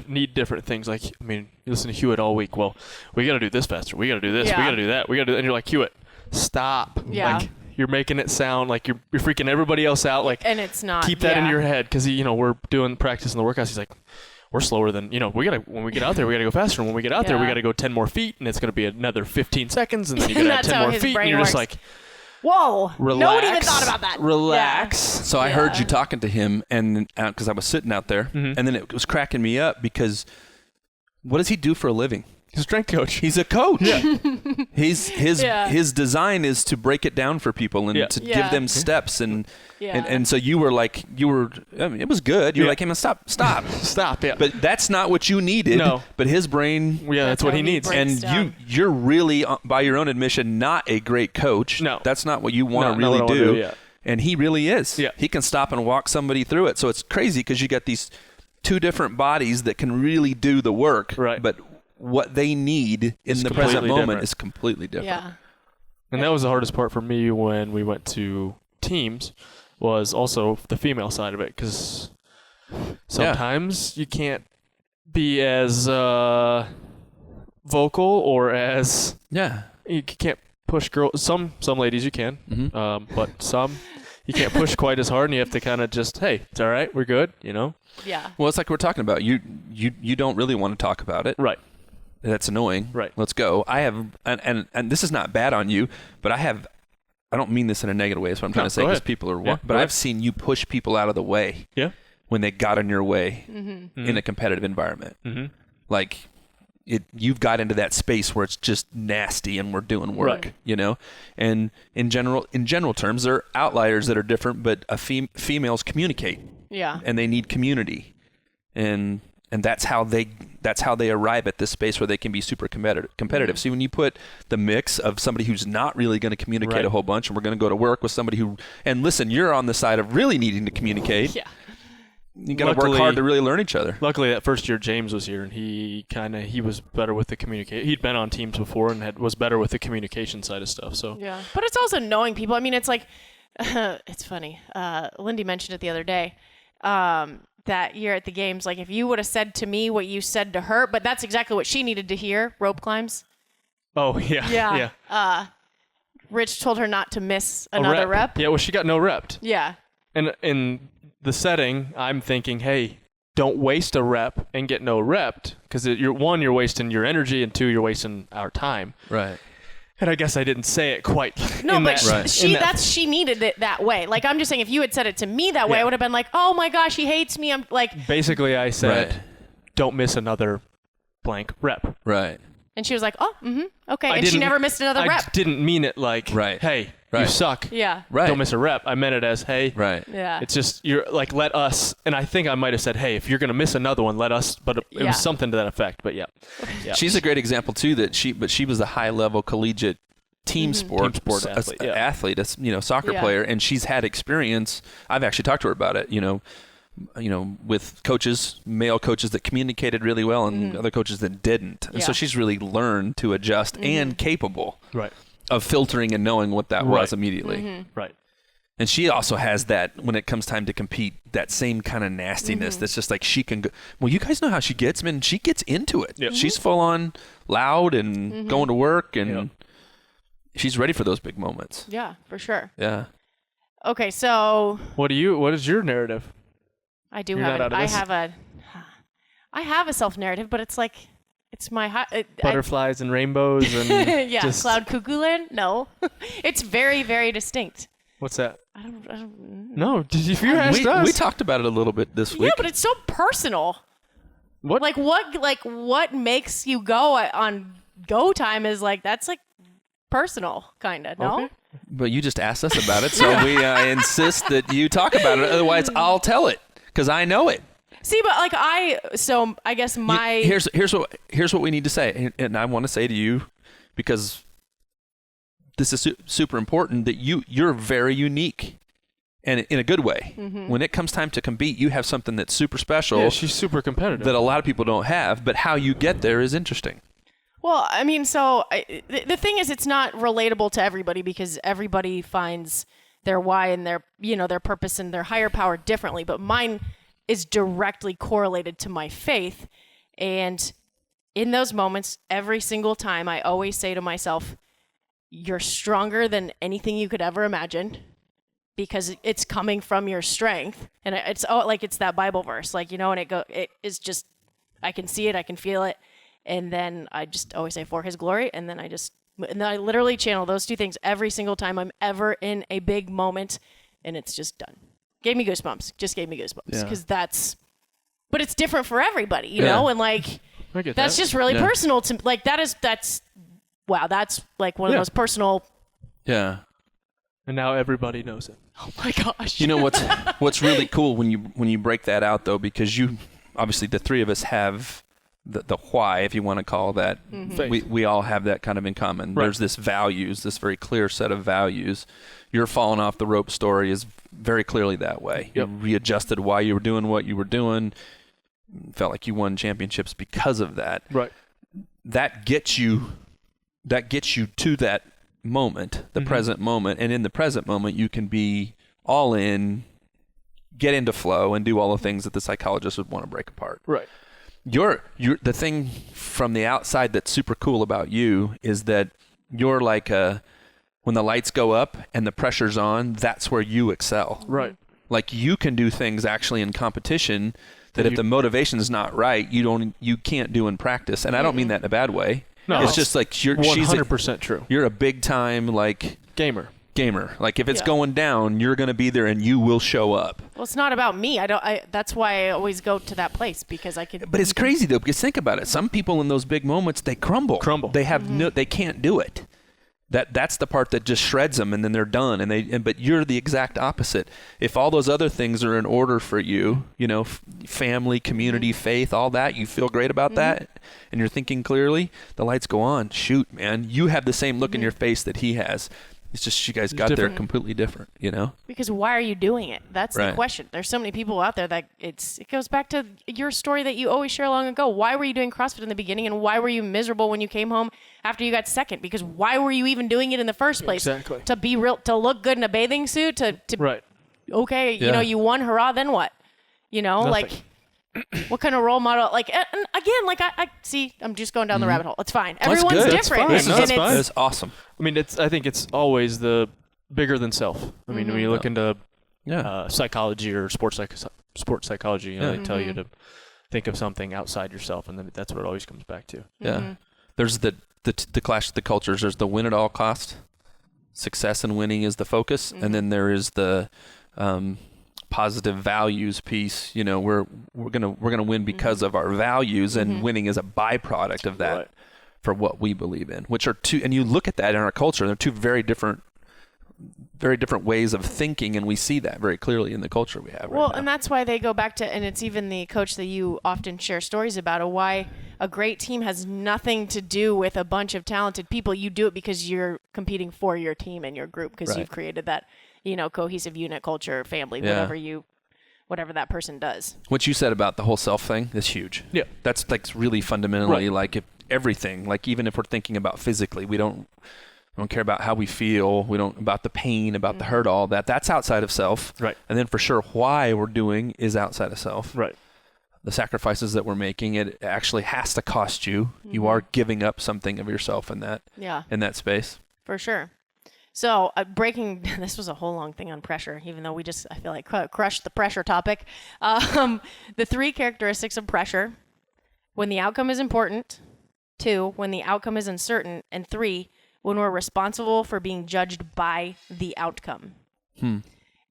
Speaker 1: need different things. Like, I mean, you listen to Hewitt all week. Well, we got to do this faster. We got to do this.
Speaker 2: Yeah.
Speaker 1: We got to do that. We got to do that. And you're like, Hewitt, stop.
Speaker 2: Yeah.
Speaker 1: Like, you're making it sound like you're freaking everybody else out. Like,
Speaker 2: And it's not.
Speaker 1: keep that in your head, because we're doing practice in the workouts. He's like, we're slower than when we get out there, we gotta go faster. And when we get out there, we
Speaker 2: Yeah.
Speaker 1: gotta go 10 more feet, and it's gonna be another 15 seconds, and then you gotta add
Speaker 2: That's
Speaker 1: 10
Speaker 2: how
Speaker 1: more
Speaker 2: his
Speaker 1: feet, and
Speaker 2: brain
Speaker 1: you're just
Speaker 2: works.
Speaker 1: like,
Speaker 2: Whoa.
Speaker 1: relax.
Speaker 2: No one even thought about that.
Speaker 1: Relax.
Speaker 3: So I heard you talking to him, and because I was sitting out there, and then it was cracking me up because what does he do for a living?
Speaker 1: He's a strength coach.
Speaker 3: He's a coach.
Speaker 1: Yeah.
Speaker 3: His design is to break it down for people and to give them steps and so you were I mean, it was good. You're like, hey man, stop.
Speaker 1: Stop. Yeah.
Speaker 3: But that's not what you needed.
Speaker 1: No.
Speaker 3: But his brain.
Speaker 1: Yeah, that's what he needs.
Speaker 3: And you're really, by your own admission, not a great coach.
Speaker 1: No.
Speaker 3: That's not what you want to
Speaker 1: not
Speaker 3: really
Speaker 1: what I wanna
Speaker 3: do.
Speaker 1: yeah.
Speaker 3: And he really is.
Speaker 1: Yeah.
Speaker 3: He can stop and walk somebody through it. So it's crazy because you got these two different bodies that can really do the work.
Speaker 1: Right.
Speaker 3: But what they need in the present
Speaker 1: completely
Speaker 3: moment
Speaker 1: different.
Speaker 3: is completely different.
Speaker 2: Yeah.
Speaker 1: And that was the hardest part for me when we went to teams, was also the female side of it, because sometimes you can't be as vocal or as you can't push girls. Some ladies you can, but some you can't push quite as hard, and you have to kind of just, hey, it's all right, we're good,
Speaker 2: Yeah.
Speaker 3: Well, it's like we're talking about. You don't really want to talk about it.
Speaker 1: Right.
Speaker 3: That's annoying.
Speaker 1: Right.
Speaker 3: Let's go. I have, and this is not bad on you, but I don't mean this in a negative way. That's what I'm trying to say, because people are,
Speaker 1: Yeah,
Speaker 3: but I've seen you push people out of the way.
Speaker 1: Yeah.
Speaker 3: When they got in your way in a competitive environment. Like, you've got into that space where it's just nasty and we're doing work, And in general terms, there are outliers that are different, but females communicate.
Speaker 2: Yeah.
Speaker 3: And they need community. And that's how they arrive at this space where they can be super competitive. See, when you put the mix of somebody who's not really going to communicate a whole bunch, and we're going to go to work with somebody who, and listen, you're on the side of really needing to communicate.
Speaker 2: Yeah.
Speaker 3: You got to work hard to really learn each other.
Speaker 1: Luckily, that first year James was here, and he was better with the communication. He'd been on teams before and was better with the communication side of stuff. So
Speaker 2: Yeah. But it's also knowing people. I mean, it's like, it's funny. Lindy mentioned it the other day. That year at the games, like if you would have said to me what you said to her, but that's exactly what she needed to hear, rope climbs.
Speaker 1: Oh, yeah.
Speaker 2: Yeah. Rich told her not to miss another rep.
Speaker 1: Yeah, well, she got no rep.
Speaker 2: Yeah.
Speaker 1: And in the setting, I'm thinking, hey, don't waste a rep and get no rep, because you're wasting your energy, and two, you're wasting our time.
Speaker 3: Right.
Speaker 1: And I guess I didn't say it quite.
Speaker 2: No, but
Speaker 1: that,
Speaker 2: she needed it that way. Like, I'm just saying, if you had said it to me that way,
Speaker 1: Yeah.
Speaker 2: I would have been like, oh my gosh, he hates me. I'm like,
Speaker 1: basically, I said, don't miss another blank rep.
Speaker 3: Right.
Speaker 2: and she was like, oh, okay. And she never missed another rep.
Speaker 1: I didn't mean it like, hey, you suck.
Speaker 2: Yeah.
Speaker 3: Right.
Speaker 1: Don't miss a rep. I meant it as, hey.
Speaker 3: Right.
Speaker 2: Yeah.
Speaker 1: It's just, you're like, let us, and I think I might have said, hey, if you're going to miss another one, let us, but it was something to that effect, but yeah.
Speaker 3: She's a great example too, that she was a high level collegiate team sport athlete, soccer player, and she's had experience. I've actually talked to her about it, with coaches, male coaches that communicated really well and other coaches that didn't. And so she's really learned to adjust and capable of filtering and knowing what that was immediately.
Speaker 1: Right.
Speaker 3: And she also has that, when it comes time to compete, that same kind of nastiness that's just like, she can go, well, you guys know how she gets, man. She gets into it.
Speaker 1: Yep.
Speaker 3: She's full on loud and going to work, and she's ready for those big moments.
Speaker 2: Yeah, for sure.
Speaker 3: Yeah.
Speaker 2: Okay, so
Speaker 1: what is your narrative?
Speaker 2: I have I have a self-narrative, but it's like, it's my...
Speaker 1: Butterflies and rainbows and
Speaker 2: yeah,
Speaker 1: just...
Speaker 2: Cloud Cuckoo Land? No. It's very, very distinct.
Speaker 1: What's that?
Speaker 2: I don't
Speaker 1: No, if you asked us.
Speaker 3: We talked about it a little bit this week.
Speaker 2: Yeah, but it's so personal.
Speaker 1: What?
Speaker 2: What makes you go on go time is like, that's like personal, kind of, no?
Speaker 1: Okay.
Speaker 3: But you just asked us about it, so we insist that you talk about it. Otherwise, I'll tell it because I know it.
Speaker 2: See, but like I guess my...
Speaker 3: Here's what we need to say, and I want to say to you, because this is super important, that you're very unique, and in a good way. Mm-hmm. When it comes time to compete, you have something that's super special.
Speaker 1: Yeah, she's super competitive.
Speaker 3: That a lot of people don't have, but how you get there is interesting.
Speaker 2: Well, I mean, the thing is, it's not relatable to everybody because everybody finds their why and their purpose and their higher power differently. But mine is directly correlated to my faith. And in those moments, every single time, I always say to myself, you're stronger than anything you could ever imagine because it's coming from your strength. And it's that Bible verse, and it is just, I can see it, I can feel it. And then I just always say for his glory. And then I literally channel those two things every single time I'm ever in a big moment. And it's just done. Gave me goosebumps. Just gave me goosebumps. Because but it's different for everybody, you know? And that's just really personal to, that's like one of the most personal.
Speaker 3: Yeah.
Speaker 1: And now everybody knows it.
Speaker 2: Oh my gosh.
Speaker 3: You know what's really cool when you break that out though, because obviously the three of us have the why, if you want to call that. Mm-hmm. We all have that kind of in common. Right. There's this very clear set of values. Your falling off the rope story is very clearly that way. Yep. You readjusted why you were doing what you were doing. Felt like you won championships because of that.
Speaker 1: Right.
Speaker 3: That gets you to that moment, the present moment. And in the present moment, you can be all in, get into flow, and do all the things that the psychologist would want to break apart.
Speaker 1: Right.
Speaker 3: You're the thing from the outside that's super cool about you is that you're like when the lights go up and the pressure's on, that's where you excel.
Speaker 1: Right.
Speaker 3: Like you can do things actually in competition that if the motivation's not right, you can't do in practice. And I don't mean that in a bad way.
Speaker 1: No,
Speaker 3: it's just like
Speaker 1: 100% true.
Speaker 3: You're a big time
Speaker 1: gamer.
Speaker 3: Like if it's going down, you're going to be there and you will show up.
Speaker 2: Well, it's not about me. That's why I always go to that place because I can.
Speaker 3: But it's crazy though, because think about it. Some people in those big moments, they crumble. They have they can't do it. That's the part that just shreds them and then they're done. But you're the exact opposite. If all those other things are in order for you, family, community, faith, all that, you feel great about that and you're thinking clearly, the lights go on. Shoot, man, you have the same look in your face that he has. It's just you guys got there completely different, Because
Speaker 2: why are you doing it? That's the question. There's so many people out there that it goes back to your story that you always share long ago. Why were you doing CrossFit in the beginning and why were you miserable when you came home after you got second? Because why were you even doing it in the first place?
Speaker 1: Exactly.
Speaker 2: To be real, to look good in a bathing suit,
Speaker 1: right.
Speaker 2: Okay, you won, hurrah, then what?
Speaker 1: Nothing.
Speaker 2: What kind of role model? And again, I see. I'm just going down the rabbit hole. It's fine.
Speaker 3: That's
Speaker 2: Everyone's
Speaker 3: good.
Speaker 2: different.
Speaker 1: That's fine.
Speaker 3: That's awesome.
Speaker 1: I mean, I think it's always the bigger than self. I mean, when you look into psychology or sports psychology, they tell you to think of something outside yourself, and then that's what it always comes back to.
Speaker 3: Yeah. There's the clash of the cultures. There's the win at all cost. Success and winning is the focus, and then there is the positive values piece. We're gonna win because of our values, and winning is a byproduct of that for what we believe in. Which are two, and you look at that in our culture, they're two very different ways of thinking, and we see that very clearly in the culture we have.
Speaker 2: Well,
Speaker 3: right now.
Speaker 2: and that's why they go back to, and it's even the coach that you often share stories about, of why a great team has nothing to do with a bunch of talented people. You do it because you're competing for your team and your group, because you've created that, cohesive unit, culture, family, whatever that person does.
Speaker 3: What you said about the whole self thing is huge.
Speaker 1: Yeah.
Speaker 3: That's really fundamentally everything. Even if we're thinking about physically, we don't care about how we feel. We don't about the pain, about the hurt, all that. That's outside of self.
Speaker 1: Right.
Speaker 3: And then for sure, why we're doing is outside of self.
Speaker 1: Right.
Speaker 3: The sacrifices that we're making, it actually has to cost you. You are giving up something of yourself in that.
Speaker 2: Yeah.
Speaker 3: In that space.
Speaker 2: For sure. So this was a whole long thing on pressure, even though I feel like crushed the pressure topic. The 3 characteristics of pressure when the outcome is important. 2, when the outcome is uncertain. And 3, when we're responsible for being judged by the outcome. And,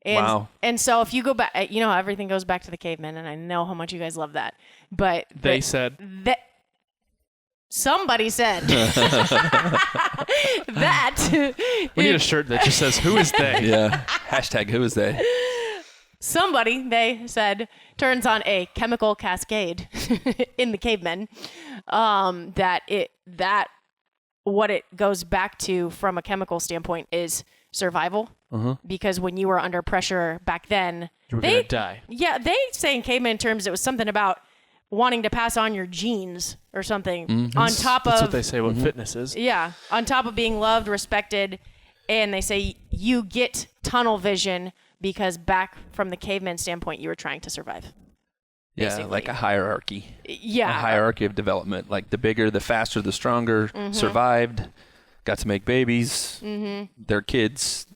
Speaker 3: Wow.
Speaker 2: And so if you go back, everything goes back to the cavemen, and I know how much you guys love that. But
Speaker 1: They said.
Speaker 2: Somebody said that.
Speaker 1: We need a shirt that just says, who is they?
Speaker 3: Yeah. Hashtag who is they?
Speaker 2: Somebody, they said, turns on a chemical cascade in the cavemen. What it goes back to from a chemical standpoint is survival. Because when you were under pressure back then,
Speaker 1: You were going to die.
Speaker 2: Yeah, they say in caveman terms it was something about wanting to pass on your genes or something on top
Speaker 1: That's
Speaker 2: of
Speaker 1: what they say what fitness is.
Speaker 2: Yeah, on top of being loved, respected, and they say you get tunnel vision because back from the caveman standpoint, you were trying to survive.
Speaker 3: Yeah,
Speaker 2: Basically.
Speaker 3: like a hierarchy.
Speaker 2: Yeah.
Speaker 3: A hierarchy of development. Like the bigger, the faster, the stronger, survived, got to make babies, their kids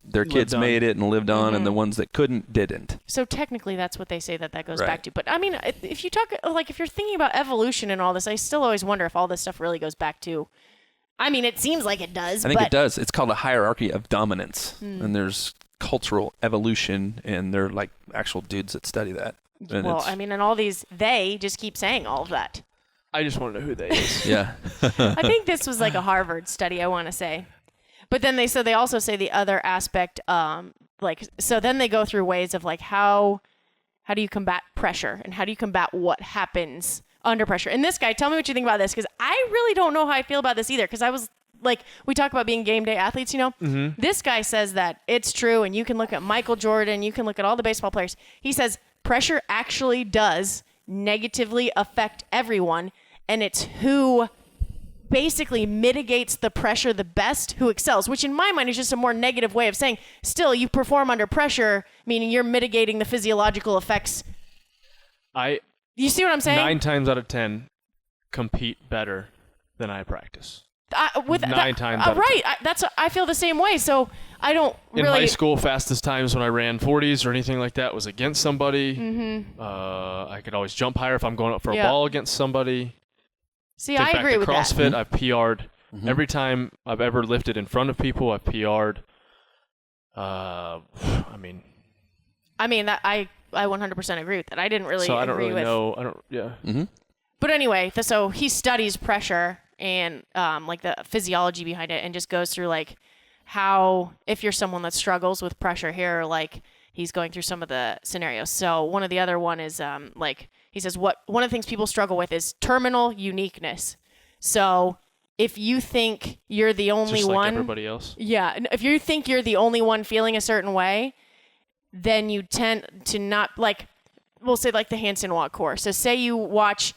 Speaker 1: on.
Speaker 3: made it and lived on, and the ones that couldn't didn't.
Speaker 2: So technically, that's what they say that goes
Speaker 3: Right.
Speaker 2: back to. But I mean, if you talk, like, if you're thinking about evolution and all this, I still always wonder if all this stuff really goes back to. I mean, it seems like it does.
Speaker 3: I think it does. It's called a hierarchy of dominance, and there's cultural evolution, and they're like actual dudes that study that. And
Speaker 2: Well, I mean, and all these, they just keep saying all of that.
Speaker 1: I just want to know who they is.
Speaker 3: yeah.
Speaker 2: I think this was like a Harvard study, I want to say. But then they also say the other aspect, so then they go through ways of like how do you combat pressure and how do you combat what happens under pressure. And this guy, tell me what you think about this, because I really don't know how I feel about this either, because I was like, we talk about being game day athletes, This guy says that it's true, and you can look at Michael Jordan, you can look at all the baseball players. He says pressure actually does negatively affect everyone, and it's who basically mitigates the pressure the best who excels, which in my mind is just a more negative way of saying still you perform under pressure, meaning you're mitigating the physiological effects. You see what I'm saying?
Speaker 1: 9 times out of 10 compete better than I practice. 9 times out of 10.
Speaker 2: I feel the same way, so I don't
Speaker 1: In
Speaker 2: really.
Speaker 1: high school, fastest times when I ran 40s or anything like that was against somebody. I could always jump higher if I'm going up for a ball against somebody.
Speaker 2: See,
Speaker 1: Think
Speaker 2: I
Speaker 1: back
Speaker 2: agree
Speaker 1: to
Speaker 2: with
Speaker 1: CrossFit,
Speaker 2: that.
Speaker 1: I've PR'd. Every time I've ever lifted in front of people, I've PR'd. I
Speaker 2: mean that I 100% agree with that. I didn't really
Speaker 1: so I don't
Speaker 2: agree
Speaker 1: really
Speaker 2: with.
Speaker 1: know. I don't. Yeah.
Speaker 2: But anyway, so he studies pressure and like the physiology behind it, and just goes through like how if you're someone that struggles with pressure here, like he's going through some of the scenarios. So one of the other one is like he says one of the things people struggle with is terminal uniqueness. So if you think you're the only
Speaker 1: Just
Speaker 2: one,
Speaker 1: like everybody else.
Speaker 2: yeah, and if you think you're the only one feeling a certain way, then you tend to not, like, we'll say like the handstand walk course. So say you watch,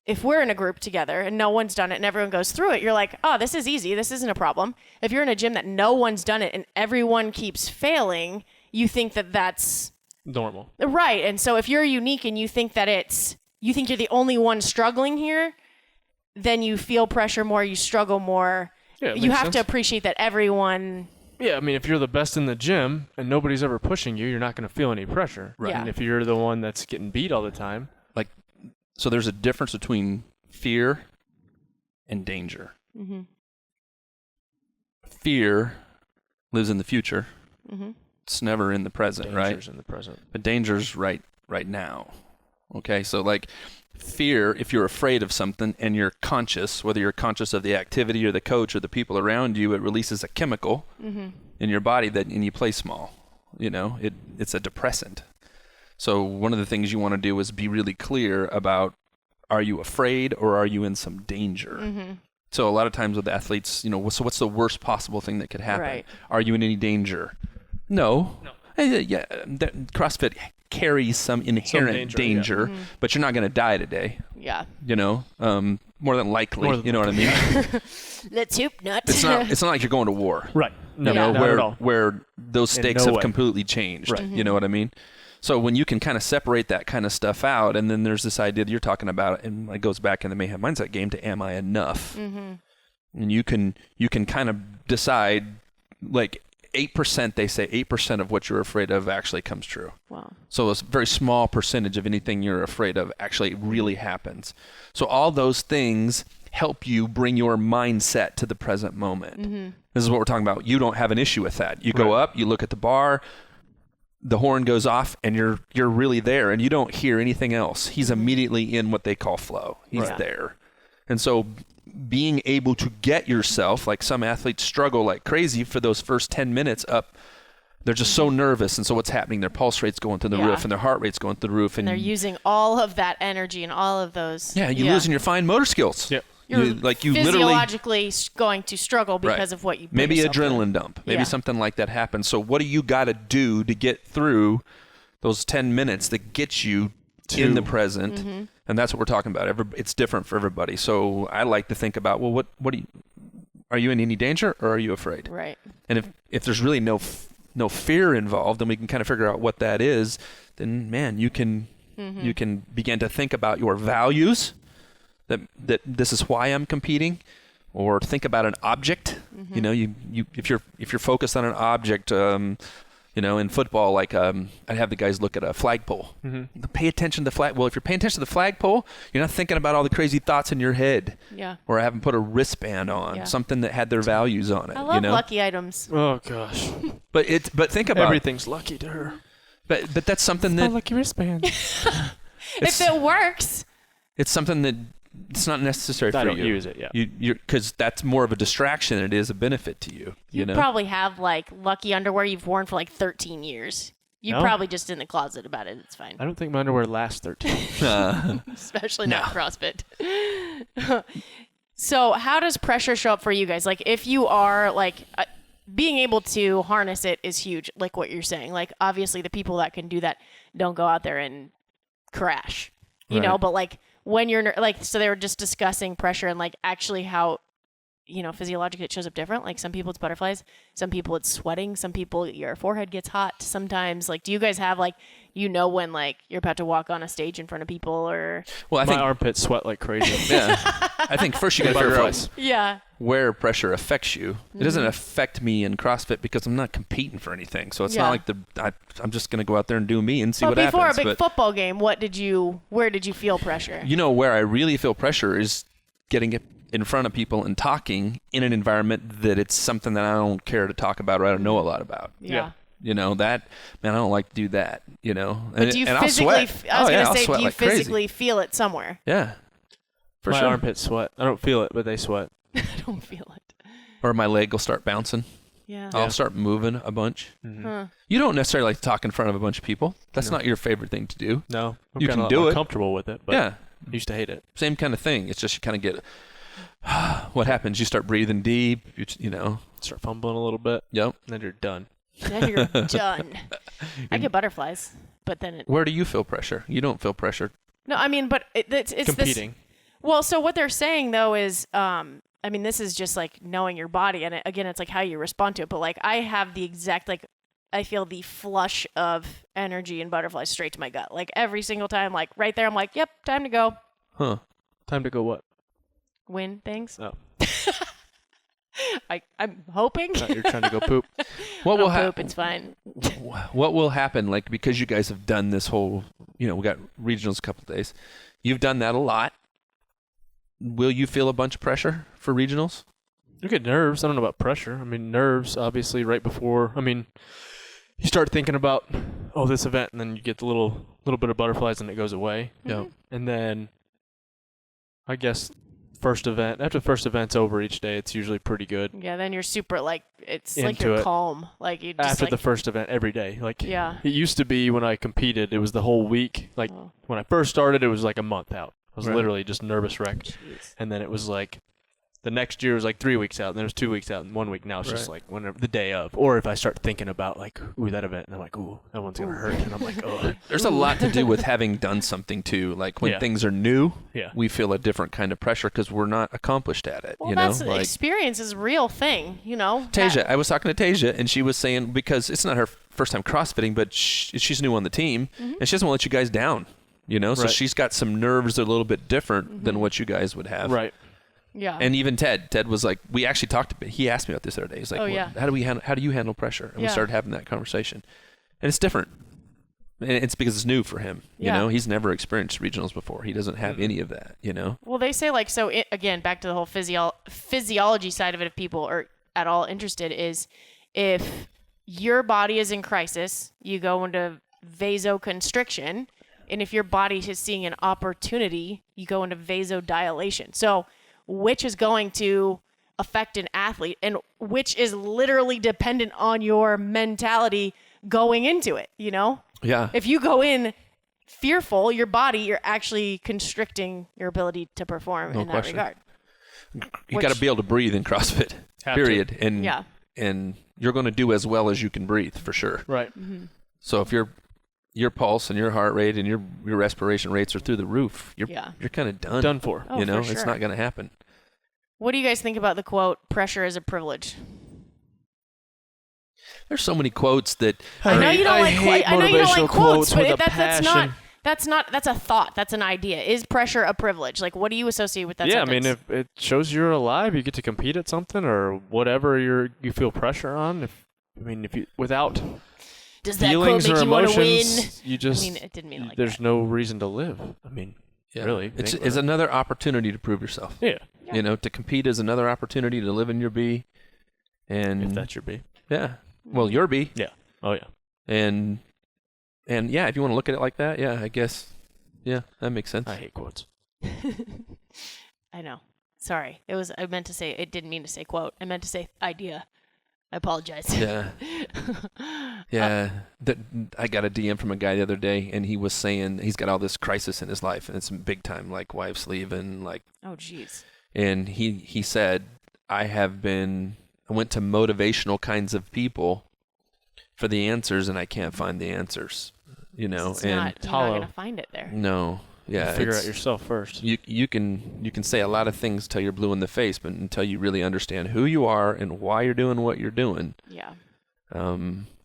Speaker 2: if we're in a group together and no one's done it and everyone goes through it, you're like, oh, this is easy. This isn't a problem. If you're in a gym that no one's done it and everyone keeps failing, you think that that's
Speaker 1: Normal.
Speaker 2: right. And so if you're unique and you think that you think you're the only one struggling here, then you feel pressure more, you struggle more.
Speaker 1: Yeah, it
Speaker 2: you
Speaker 1: makes
Speaker 2: have to
Speaker 1: sense.
Speaker 2: appreciate that everyone.
Speaker 1: Yeah, I mean, if you're the best in the gym and nobody's ever pushing you, you're not going to feel any pressure.
Speaker 2: Right. Yeah.
Speaker 1: And if you're the one that's getting beat all the time,
Speaker 3: So there's a difference between fear and danger.
Speaker 2: Mm-hmm.
Speaker 3: Fear lives in the future.
Speaker 2: Mm-hmm.
Speaker 3: It's never in the present, right?
Speaker 1: danger's in the present.
Speaker 3: But danger's right now. Okay, so like fear, if you're afraid of something and you're conscious, whether you're conscious of the activity or the coach or the people around you, it releases a chemical in your body and you play small. It's a depressant. So one of the things you want to do is be really clear about, are you afraid or are you in some danger?
Speaker 2: Mm-hmm.
Speaker 3: So a lot of times with athletes, so what's the worst possible thing that could happen?
Speaker 2: Right.
Speaker 3: Are you in any danger? No. Yeah, CrossFit carries some inherent danger,
Speaker 2: Mm-hmm.
Speaker 3: but you're not going to die today.
Speaker 2: Yeah.
Speaker 3: More than likely.
Speaker 1: More than
Speaker 3: you know what I mean?
Speaker 2: Let's hoop nut.
Speaker 3: It's not like you're going to war.
Speaker 1: Right. No,
Speaker 2: Yeah.
Speaker 1: not at all.
Speaker 3: Where those stakes
Speaker 1: no
Speaker 3: have
Speaker 1: way.
Speaker 3: completely changed.
Speaker 1: Right.
Speaker 3: You know what I mean? So when you can kind of separate that kind of stuff out, and then there's this idea that you're talking about, and it goes back in the Mayhem Mindset game to, am I enough?
Speaker 2: Mm-hmm.
Speaker 3: And you can kind of decide, like, 8%, they say 8% of what you're afraid of actually comes true.
Speaker 2: Wow.
Speaker 3: So a very small percentage of anything you're afraid of actually really happens. So all those things help you bring your mindset to the present moment. This is what we're talking about. You don't have an issue with that. You go up, you look at the bar, the horn goes off, and you're really there, and you don't hear anything else. He's immediately in what they call flow. He's there. And so being able to get yourself, like some athletes struggle like crazy for those first 10 minutes up, they're just so nervous, and so what's happening? Their pulse rate's going through the roof, and their heart rate's going through the roof.
Speaker 2: And they're using all of that energy and all of those.
Speaker 3: Yeah, you're losing your fine motor skills.
Speaker 1: Yep.
Speaker 2: You're physiologically
Speaker 3: literally
Speaker 2: going to struggle because of what you put
Speaker 3: maybe
Speaker 2: yourself
Speaker 3: adrenaline dump. Maybe something like that happens. So what do you got to do to get through those 10 minutes that gets you in the present? And that's what we're talking about. It's different for everybody. So I like to think about, well, what are you in any danger, or are you afraid?
Speaker 2: Right.
Speaker 3: And if there's really no fear involved, and we can kind of figure out what that is, then man, you can begin to think about your values, that this is why I'm competing, or think about an object. You know, you if you're focused on an object, you know, in football, like I'd have the guys look at a flagpole. Pay attention to the flag. Well, if you're paying attention to the flagpole, you're not thinking about all the crazy thoughts in your head.
Speaker 2: Yeah.
Speaker 3: Or having put a wristband on, something that had their values on it.
Speaker 2: I love lucky items.
Speaker 1: Oh gosh.
Speaker 3: But think about
Speaker 1: everything's lucky to her.
Speaker 3: But that's something that
Speaker 1: lucky wristband.
Speaker 2: If it works.
Speaker 3: It's something that it's not necessary for you.
Speaker 1: I don't use it,
Speaker 3: because that's more of a distraction than it is a benefit to you.
Speaker 2: You
Speaker 3: know?
Speaker 2: probably have like lucky underwear you've worn for like 13 years. You probably just in the closet about it. It's fine.
Speaker 1: I don't think my underwear lasts 13 years.
Speaker 2: Especially not CrossFit. So how does pressure show up for you guys? Like if you are like being able to harness it is huge. Like what you're saying. Like obviously the people that can do that don't go out there and crash, you know, but like when you're like, so they were just discussing pressure and like actually how, you know, physiologically it shows up different. Like some people it's butterflies, some people it's sweating, some people your forehead gets hot sometimes. Like, do you guys have like, you know, when like you're about to walk on a stage in front of people or?
Speaker 1: Well, I think my armpits sweat like crazy.
Speaker 3: Yeah. I think first you got to figure out where pressure affects you. It doesn't affect me in CrossFit because I'm not competing for anything. So it's not like I'm just going to go out there and do me and see what happens.
Speaker 2: Before a big football game, where did you feel pressure?
Speaker 3: You know, where I really feel pressure is getting it in front of people and talking in an environment that it's something that I don't care to talk about or I don't know a lot about.
Speaker 2: Yeah.
Speaker 3: You know, that, man, I don't like to do that, you know.
Speaker 2: But do you physically, do you physically feel it somewhere?
Speaker 3: Yeah. For
Speaker 1: my
Speaker 3: sure.
Speaker 1: armpits sweat. I don't feel it, but they sweat.
Speaker 2: I don't feel it.
Speaker 3: Or my leg will start bouncing.
Speaker 2: Yeah.
Speaker 3: I'll start moving a bunch. You don't necessarily like to talk in front of a bunch of people. That's not your favorite thing to do.
Speaker 1: No. I'm
Speaker 3: you can do it.
Speaker 1: Comfortable with it, but I used to hate it.
Speaker 3: Same kind of thing. It's just you kind of get what happens. You start breathing deep, you know.
Speaker 1: Start fumbling a little bit.
Speaker 3: Yep.
Speaker 1: And then you're done.
Speaker 2: Then you're done. I get butterflies, but then
Speaker 3: Where do you feel pressure? You don't feel pressure.
Speaker 2: No, I mean, but it's
Speaker 1: competing.
Speaker 2: Well, so what they're saying though is, I mean, this is just like knowing your body, and again, it's like how you respond to it. But like, I have the exact like, I feel the flush of energy and butterflies straight to my gut. Like every single time, like right there, I'm like, yep, time to go.
Speaker 3: Huh?
Speaker 1: Time to go what?
Speaker 2: Win things.
Speaker 1: Oh.
Speaker 2: I'm hoping.
Speaker 1: You're trying to go poop.
Speaker 3: What will
Speaker 2: poop? It's fine.
Speaker 3: What will happen? Like because you guys have done this whole, you know, we got regionals a couple of days. You've done that a lot. Will you feel a bunch of pressure for regionals?
Speaker 1: You get nerves. I don't know about pressure. I mean, nerves, obviously, right before. I mean, you start thinking about, this event, and then you get the little bit of butterflies, and it goes away.
Speaker 2: Mm-hmm.
Speaker 1: Yeah. And then, I guess, after the first event's over each day, it's usually pretty good.
Speaker 2: Yeah, then you're super, like, it's
Speaker 1: into
Speaker 2: like you're
Speaker 1: it.
Speaker 2: calm. Like you just
Speaker 1: after
Speaker 2: like,
Speaker 1: the first event, every day. Like,
Speaker 2: yeah.
Speaker 1: It used to be when I competed, it was the whole week. Like, when I first started, it was like a month out. I was literally just nervous wreck.
Speaker 2: Jeez.
Speaker 1: And then it was like, the next year was like 3 weeks out, and then it was 2 weeks out, and 1 week. Now it's just like whenever the day of. Or if I start thinking about like, that event, and I'm like, that one's going to hurt. And I'm like, oh.
Speaker 3: There's a lot to do with having done something too. Like when things are new, we feel a different kind of pressure because we're not accomplished at it.
Speaker 2: Well,
Speaker 3: you know,
Speaker 2: that's
Speaker 3: like,
Speaker 2: experience is a real thing, you know.
Speaker 3: Tasia, I was talking to Tasia, and she was saying, because it's not her first time CrossFitting, but she's new on the team, and she doesn't want to let you guys down. You know, so she's got some nerves that are a little bit different than what you guys would have.
Speaker 1: Right.
Speaker 2: Yeah.
Speaker 3: And even Ted was like, we actually talked about, he asked me about this the other day. He's like, how do you handle pressure? And we started having that conversation. And it's different. And it's because it's new for him. You know, he's never experienced regionals before. He doesn't have any of that, you know?
Speaker 2: Well, they say like, so again, back to the whole physiology side of it, if people are at all interested, is if your body is in crisis, you go into vasoconstriction. And if your body is seeing an opportunity, you go into vasodilation. So which is going to affect an athlete and which is literally dependent on your mentality going into it, you know?
Speaker 3: Yeah.
Speaker 2: If you go in fearful, your body, you're actually constricting your ability to perform in that regard.
Speaker 3: You got to be able to breathe in CrossFit, period. And you're going to do as well as you can breathe, for sure.
Speaker 1: Right.
Speaker 2: Mm-hmm.
Speaker 3: So if your pulse and your heart rate and your respiration rates are through the roof, you're kind of done.
Speaker 1: Done for.
Speaker 2: Oh,
Speaker 3: you know,
Speaker 2: for sure.
Speaker 3: It's not going to happen.
Speaker 2: What do you guys think about the quote, "Pressure is a privilege"?
Speaker 3: There's so many quotes that
Speaker 2: I know you don't like quotes, but that's a thought. That's an idea. Is pressure a privilege? Like, what do you associate with that sentence?
Speaker 1: I mean, if it shows you're alive, you get to compete at something or whatever you feel pressure on. If you without
Speaker 2: does that
Speaker 1: feelings
Speaker 2: quote make
Speaker 1: or
Speaker 2: you want to win?
Speaker 1: emotions, you just
Speaker 2: it didn't mean like
Speaker 1: there's
Speaker 2: that.
Speaker 1: no reason to live. I mean, really,
Speaker 3: it's another opportunity to prove yourself.
Speaker 1: Yeah.
Speaker 3: You know, to compete is another opportunity to live in your B. And
Speaker 1: if that's your B.
Speaker 3: Yeah. Well, your B.
Speaker 1: Yeah. Oh yeah.
Speaker 3: And yeah, if you want to look at it like that, yeah, I guess, yeah, that makes sense.
Speaker 1: I hate quotes.
Speaker 2: I know. Sorry. I meant to say, it didn't mean to say quote. I meant to say idea. I apologize.
Speaker 3: Yeah. Yeah. I got a DM from a guy the other day, and he was saying he's got all this crisis in his life, and it's big time, like wife's leaving, like.
Speaker 2: Oh, jeez.
Speaker 3: And he said, I went to motivational kinds of people for the answers, and I can't find the answers. You know,
Speaker 2: you're not going to find it there.
Speaker 3: No. Yeah.
Speaker 1: Figure out yourself first.
Speaker 3: You can say a lot of things till you're blue in the face, but until you really understand who you are and why you're doing what you're doing.
Speaker 2: Yeah.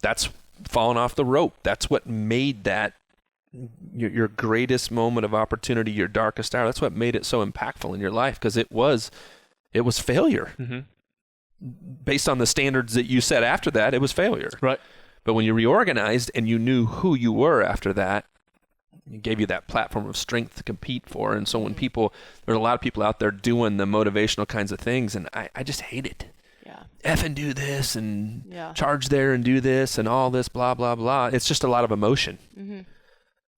Speaker 3: That's falling off the rope. That's what made that your greatest moment of opportunity, your darkest hour. That's what made it so impactful in your life, because it was failure.
Speaker 1: Mm-hmm.
Speaker 3: Based on the standards that you set after that, it was failure.
Speaker 1: Right.
Speaker 3: But when you reorganized and you knew who you were after that, it gave you that platform of strength to compete for. And so when there's a lot of people out there doing the motivational kinds of things, and I just hate it.
Speaker 2: Yeah.
Speaker 3: F and do this and charge there and do this and all this, blah, blah, blah. It's just a lot of emotion.
Speaker 2: Mm-hmm.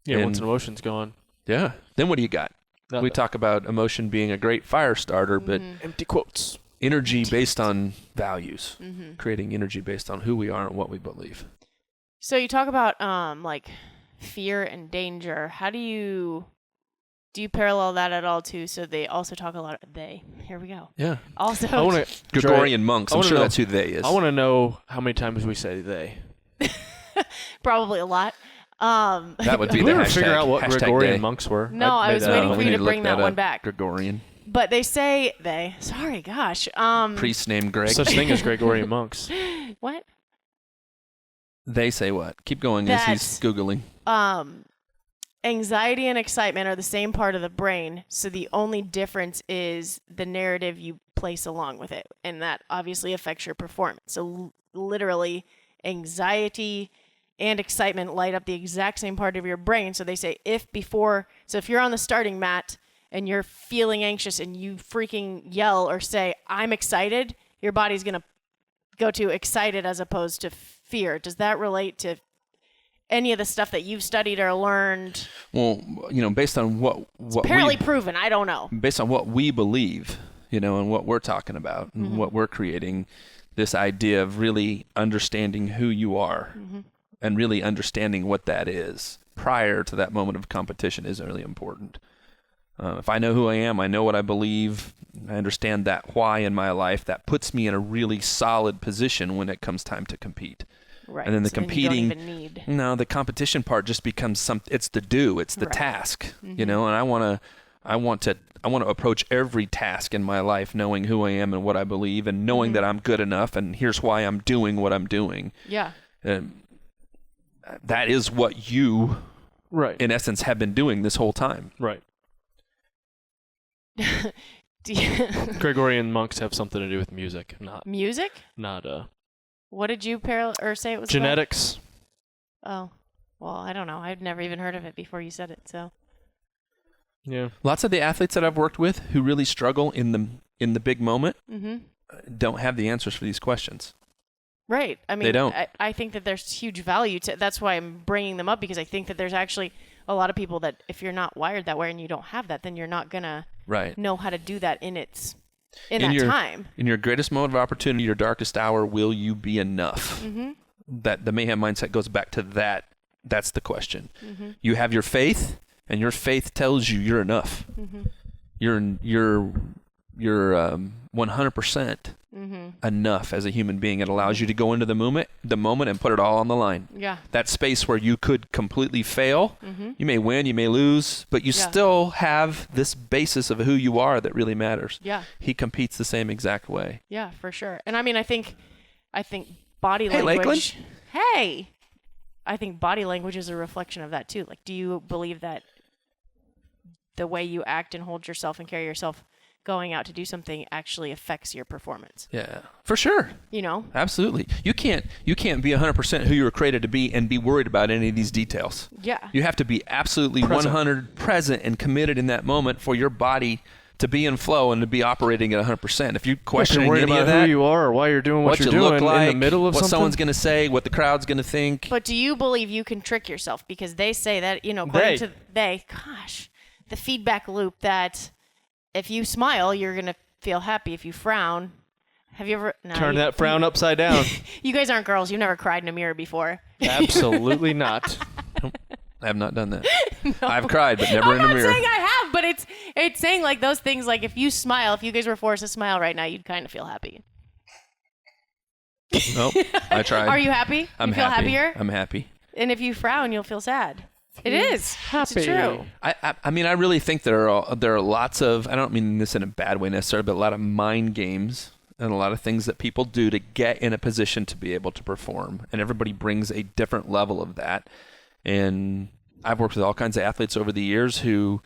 Speaker 1: Yeah, once an emotion's gone.
Speaker 3: Yeah. Then what do you got?
Speaker 1: Nothing.
Speaker 3: We talk about emotion being a great fire starter, but
Speaker 1: empty quotes.
Speaker 3: Energy based on values, creating energy based on who we are and what we believe.
Speaker 2: So you talk about like fear and danger. How do you parallel that at all too? So they also talk a lot. Here we go.
Speaker 3: Yeah.
Speaker 2: Also,
Speaker 3: Gregorian monks. I'm sure that's who they is.
Speaker 1: I want to know how many times we say they.
Speaker 2: Probably a lot.
Speaker 3: That would be the hashtag.
Speaker 1: Figure out what
Speaker 3: hashtag
Speaker 1: Gregorian
Speaker 3: day.
Speaker 1: monks were.
Speaker 2: No, I was waiting for you to bring that one
Speaker 3: up.
Speaker 2: back.
Speaker 3: Gregorian.
Speaker 2: But they say they. Sorry, gosh.
Speaker 3: Priest named Greg.
Speaker 1: Such thing as Gregorian monks.
Speaker 2: What?
Speaker 3: They say what? Keep going as he's Googling.
Speaker 2: Anxiety and excitement are the same part of the brain, so the only difference is the narrative you place along with it, and that obviously affects your performance. So literally, anxiety and excitement light up the exact same part of your brain. So they say if you're on the starting mat and you're feeling anxious and you freaking yell or say, I'm excited, your body's going to go to excited as opposed to fear. Does that relate to any of the stuff that you've studied or learned?
Speaker 3: Well, based on what
Speaker 2: apparently proven, I don't know.
Speaker 3: Based on what we believe, and what we're talking about and what we're creating, this idea of really understanding who you are and really understanding what that is prior to that moment of competition is really important. If I know who I am, I know what I believe, I understand that why in my life, that puts me in a really solid position when it comes time to compete.
Speaker 2: Right.
Speaker 3: And then the competing,
Speaker 2: you don't even need.
Speaker 3: No, the competition part just becomes it's the it's the task, and I want to approach every task in my life knowing who I am and what I believe and knowing that I'm good enough and here's why I'm doing what I'm doing.
Speaker 2: Yeah.
Speaker 3: That is what you, in essence, have been doing this whole time.
Speaker 1: Right. Gregorian monks have something to do with music,
Speaker 2: Music?
Speaker 1: not
Speaker 2: What did you say it was
Speaker 1: genetics.
Speaker 2: about? Oh, well, I don't know. I'd never even heard of it before you said it. So
Speaker 1: Yeah.
Speaker 3: Lots of the athletes that I've worked with who really struggle in the big moment don't have the answers for these questions.
Speaker 2: Right. I mean,
Speaker 3: They don't.
Speaker 2: I think that there's huge value to. That's why I'm bringing them up, because I think that there's actually a lot of people that if you're not wired that way and you don't have that, then you're not gonna know how to do that in that time.
Speaker 3: In your greatest moment of opportunity, your darkest hour, will you be enough? That the mayhem mindset goes back to that. That's the question. You have your faith, and your faith tells you you're enough. You're 100% enough as a human being. It allows you to go into the moment and put it all on the line.
Speaker 2: Yeah.
Speaker 3: That space where you could completely fail. You may win, you may lose, but you still have this basis of who you are that really matters.
Speaker 2: Yeah.
Speaker 3: He competes the same exact way.
Speaker 2: Yeah, for sure. And I mean, I think body language.
Speaker 3: Lakeland.
Speaker 2: Hey. I think body language is a reflection of that too. Like, do you believe that the way you act and hold yourself and carry yourself going out to do something actually affects your performance?
Speaker 3: Yeah, for sure.
Speaker 2: You know?
Speaker 3: Absolutely. You can't be 100% who you were created to be and be worried about any of these details.
Speaker 2: Yeah.
Speaker 3: You have to be absolutely 100 present and committed in that moment for your body to be in flow and to be operating at 100%. If you question any
Speaker 1: about
Speaker 3: of that,
Speaker 1: who you are or why you're doing what you're
Speaker 3: you
Speaker 1: doing
Speaker 3: look like,
Speaker 1: in the middle of
Speaker 3: what
Speaker 1: something,
Speaker 3: someone's going to say, what the crowd's going to think.
Speaker 2: But do you believe you can trick yourself? Because they say that, according to the feedback loop, that if you smile, you're going to feel happy. If you frown, have you ever... No,
Speaker 1: turn that frown upside down.
Speaker 2: You guys aren't girls. You've never cried in a mirror before.
Speaker 1: Absolutely not.
Speaker 3: I have not done that. No. I've cried, but never in a mirror.
Speaker 2: I'm not saying I have, but it's saying like those things, like if you smile, if you guys were forced to smile right now, you'd kind of feel happy.
Speaker 3: Nope, I tried.
Speaker 2: Are you happy?
Speaker 3: I'm
Speaker 2: you feel
Speaker 3: happy.
Speaker 2: happier?
Speaker 3: I'm happy.
Speaker 2: And if you frown, you'll feel sad. It is.
Speaker 1: Happy.
Speaker 2: It's true.
Speaker 3: I mean, I really think there are lots of, I don't mean this in a bad way necessarily, but a lot of mind games and a lot of things that people do to get in a position to be able to perform. And everybody brings a different level of that. And I've worked with all kinds of athletes over the years who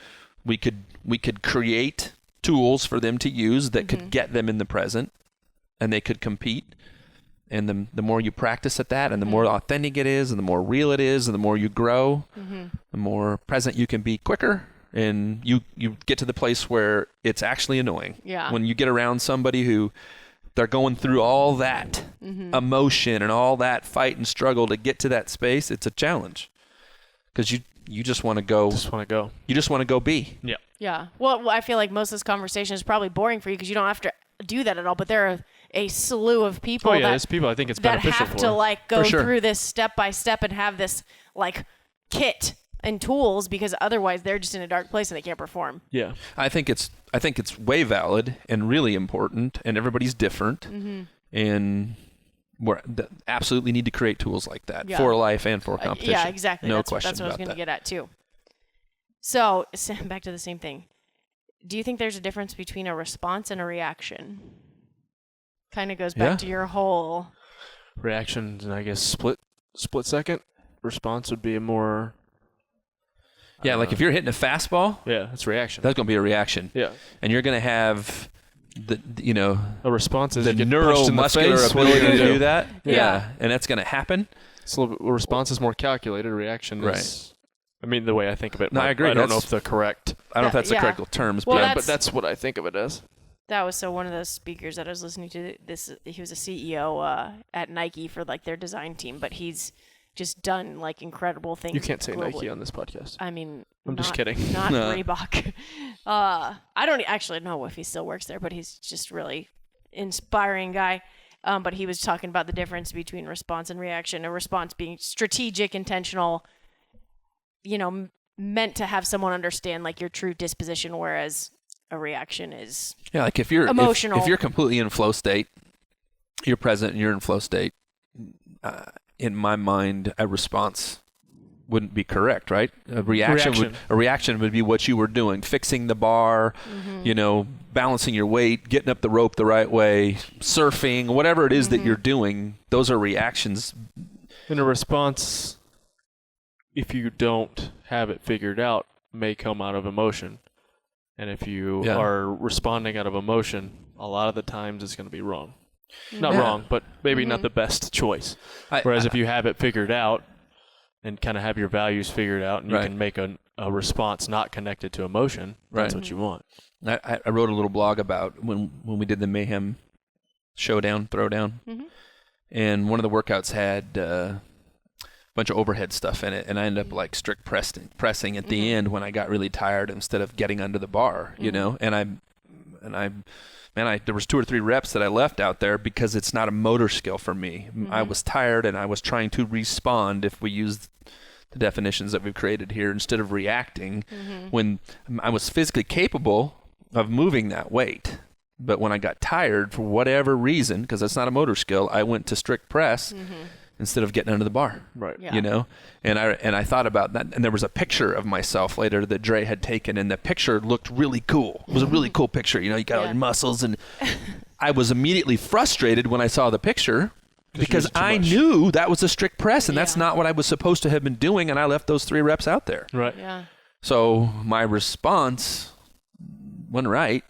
Speaker 3: we could create tools for them to use that could get them in the present, and they could compete. And the more you practice at that, and the more authentic it is, and the more real it is, and the more you grow, the more present you can be quicker, and you get to the place where it's actually annoying.
Speaker 2: Yeah.
Speaker 3: When you get around somebody who they're going through all that emotion and all that fight and struggle to get to that space, it's a challenge. Because you just want to go. You just want to go be.
Speaker 1: Yeah.
Speaker 2: Yeah. Well, I feel like most of this conversation is probably boring for you because you don't have to do that at all. But there are a slew of people.
Speaker 1: There's people I think it's beneficial
Speaker 2: that have to like go
Speaker 3: sure.
Speaker 2: through this step by step and have this like kit and tools, because otherwise they're just in a dark place and they can't perform.
Speaker 1: Yeah.
Speaker 3: I think it's way valid and really important, and everybody's different, and we absolutely need to create tools like that for life and for competition.
Speaker 2: Yeah, exactly.
Speaker 3: No
Speaker 2: that's
Speaker 3: question
Speaker 2: what I was
Speaker 3: about
Speaker 2: going to
Speaker 3: that.
Speaker 2: get at too. So back to the same thing. Do you think there's a difference between a response and a reaction? Kind of goes back to your whole
Speaker 1: reaction, and I guess split second. Response would be a more.
Speaker 3: Yeah, like if you're hitting a fastball,
Speaker 1: it's reaction.
Speaker 3: that's going to be a reaction.
Speaker 1: Yeah,
Speaker 3: and you're going to have
Speaker 1: a response is
Speaker 3: the
Speaker 1: you get punched in the
Speaker 3: neuromuscular
Speaker 1: face, what are you
Speaker 3: ability to
Speaker 1: gonna
Speaker 3: do that.
Speaker 2: Yeah.
Speaker 3: And that's going to happen.
Speaker 1: So a response is more calculated. A reaction is, I mean, the way I think of it.
Speaker 3: No, I agree.
Speaker 1: I don't know if the correct.
Speaker 3: I don't know if that's the correct terms,
Speaker 2: Well,
Speaker 1: but that's what I think of it as.
Speaker 2: That was one of those speakers that I was listening to. He was a CEO at Nike for like their design team, but he's just done like incredible things.
Speaker 1: You can't say
Speaker 2: globally.
Speaker 1: Nike on this podcast.
Speaker 2: I mean,
Speaker 1: I'm just kidding.
Speaker 2: Not Reebok. I don't actually know if he still works there, but he's just really inspiring guy. But he was talking about the difference between response and reaction. A response being strategic, intentional, meant to have someone understand like your true disposition, whereas a reaction is
Speaker 3: like if you're
Speaker 2: emotional.
Speaker 3: If you're completely in flow state, you're present and you're in flow state. In my mind, a response wouldn't be correct, right? A reaction would be what you were doing, fixing the bar, balancing your weight, getting up the rope the right way, surfing, whatever it is that you're doing. Those are reactions.
Speaker 1: And a response, if you don't have it figured out, may come out of emotion. And if you are responding out of emotion, a lot of the times it's going to be wrong. Not wrong, but maybe not the best choice. Whereas if you have it figured out and kind of have your values figured out, and you can make a response not connected to emotion, that's what you want.
Speaker 3: I wrote a little blog about when we did the Mayhem Showdown, Throwdown, and one of the workouts had a bunch of overhead stuff in it, and I ended up like strict pressing at the end when I got really tired instead of getting under the bar, you know, there was 2 or 3 reps that I left out there because it's not a motor skill for me. I was tired and I was trying to respond, if we use the definitions that we've created here, instead of reacting when I was physically capable of moving that weight. But when I got tired for whatever reason, because that's not a motor skill, I went to strict press instead of getting under the bar.
Speaker 1: Right.
Speaker 2: Yeah.
Speaker 3: You know? And I thought about that, and there was a picture of myself later that Dre had taken, and the picture looked really cool. It was a really cool picture. You know, you got all your muscles, and I was immediately frustrated when I saw the picture because I knew that was a strict press, and that's not what I was supposed to have been doing, and I left those 3 reps out there.
Speaker 1: Right.
Speaker 2: Yeah.
Speaker 3: So my response wasn't right.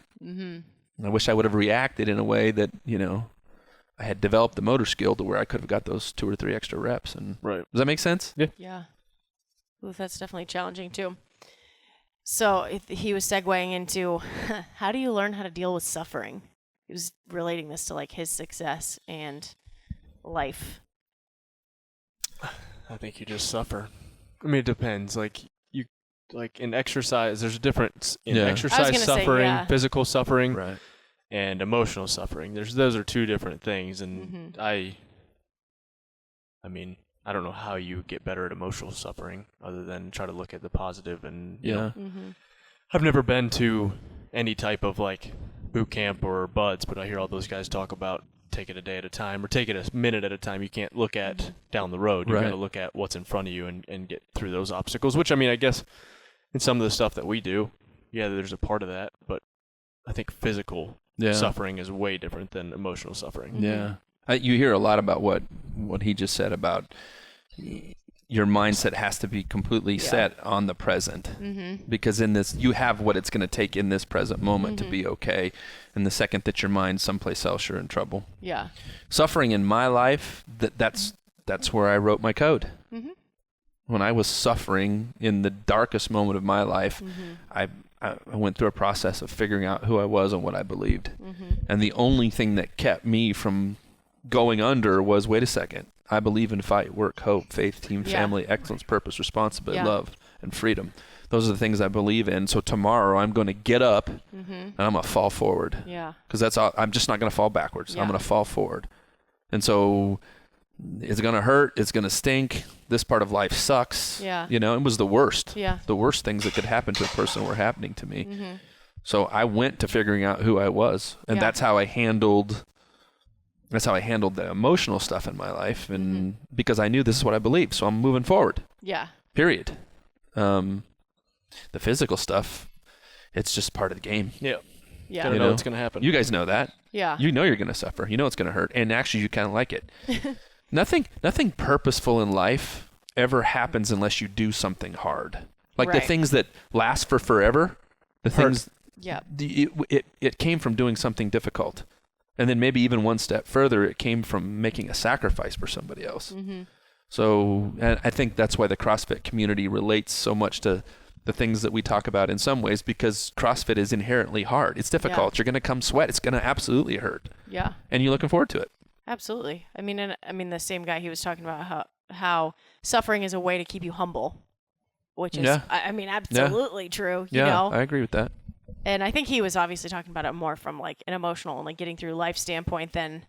Speaker 3: I wish I would have reacted in a way that, you know, I had developed the motor skill to where I could have got those 2 or 3 extra reps. And does that make sense?
Speaker 1: Yeah.
Speaker 2: Yeah. Ooh, that's definitely challenging too. So he was segueing into how do you learn how to deal with suffering? He was relating this to like his success and life.
Speaker 1: I think you just suffer. I mean, it depends. Like in exercise, there's a difference in exercise suffering, physical suffering, and emotional suffering. Those are 2 different things, and I mean, I don't know how you get better at emotional suffering other than try to look at the positive. And you know, I've never been to any type of like boot camp or buds, but I hear all those guys talk about take it a day at a time or take it a minute at a time. You can't look at down the road. You got to look at what's in front of you and get through those obstacles, which, I mean, I guess in some of the stuff that we do, there's a part of that, but I think physical suffering is way different than emotional suffering.
Speaker 3: Yeah. You hear a lot about what he just said about your mindset has to be completely set on the present, because in this, you have what it's going to take in this present moment to be okay. And the second that your mind's someplace else, you're in trouble. Yeah. Suffering in my life, that's where I wrote my code. When I was suffering in the darkest moment of my life, I went through a process of figuring out who I was and what I believed. And the only thing that kept me from going under was, wait a second, I believe in fight, work, hope, faith, team, family, excellence, purpose, responsibility, love, and freedom. Those are the things I believe in. So tomorrow I'm going to get up and I'm going to fall forward. Yeah. Because that's all. I'm just not going to fall backwards. I'm going to fall forward. And so it's going to hurt. It's going to stink. This part of life sucks. Yeah. You know, it was the worst. Yeah. The worst things that could happen to a person were happening to me. So I went to figuring out who I was. And that's how I handled the emotional stuff in my life. And because I knew this is what I believe. So I'm moving forward. Yeah. Period. The physical stuff, it's just part of the game.
Speaker 1: Yeah. Yeah. You know what's going to happen.
Speaker 3: You guys know that. Yeah. You know you're going to suffer. You know it's going to hurt. And actually you kind of like it. Nothing purposeful in life ever happens unless you do something hard. Like the things that last for forever, it came from doing something difficult. And then maybe even one step further, it came from making a sacrifice for somebody else. So and I think that's why the CrossFit community relates so much to the things that we talk about in some ways, because CrossFit is inherently hard. It's difficult. You're going to come sweat. It's going to absolutely hurt. Yeah. And you're looking forward to it.
Speaker 2: Absolutely. I mean, the same guy, he was talking about how suffering is a way to keep you humble, which is, absolutely true. You know?
Speaker 3: I agree with that.
Speaker 2: And I think he was obviously talking about it more from like an emotional and like getting through life standpoint than,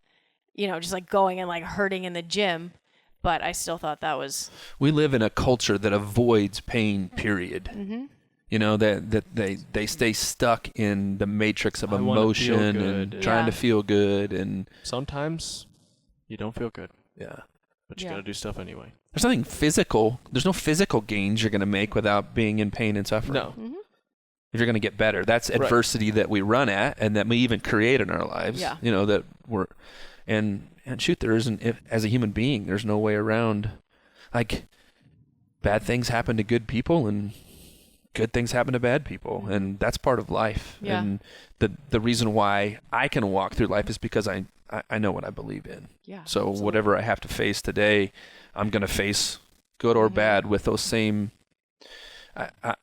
Speaker 2: just like going and like hurting in the gym. But I still thought that was...
Speaker 3: We live in a culture that avoids pain, period. You know, that they stay stuck in the matrix of emotion and trying to feel good. And
Speaker 1: sometimes you don't feel good. Yeah. But you got to do stuff anyway.
Speaker 3: There's nothing physical. There's no physical gains you're going to make without being in pain and suffering. No. If you're going to get better. That's adversity that we run at and that we even create in our lives. Yeah. You know, that we're... And shoot, there isn't, as a human being, there's no way around, like, bad things happen to good people and good things happen to bad people, and that's part of life.
Speaker 2: Yeah.
Speaker 3: And the reason why I can walk through life is because I know what I believe in.
Speaker 2: Yeah.
Speaker 3: So
Speaker 2: absolutely.
Speaker 3: whatever I have to face today, I'm going to face good or bad with those same.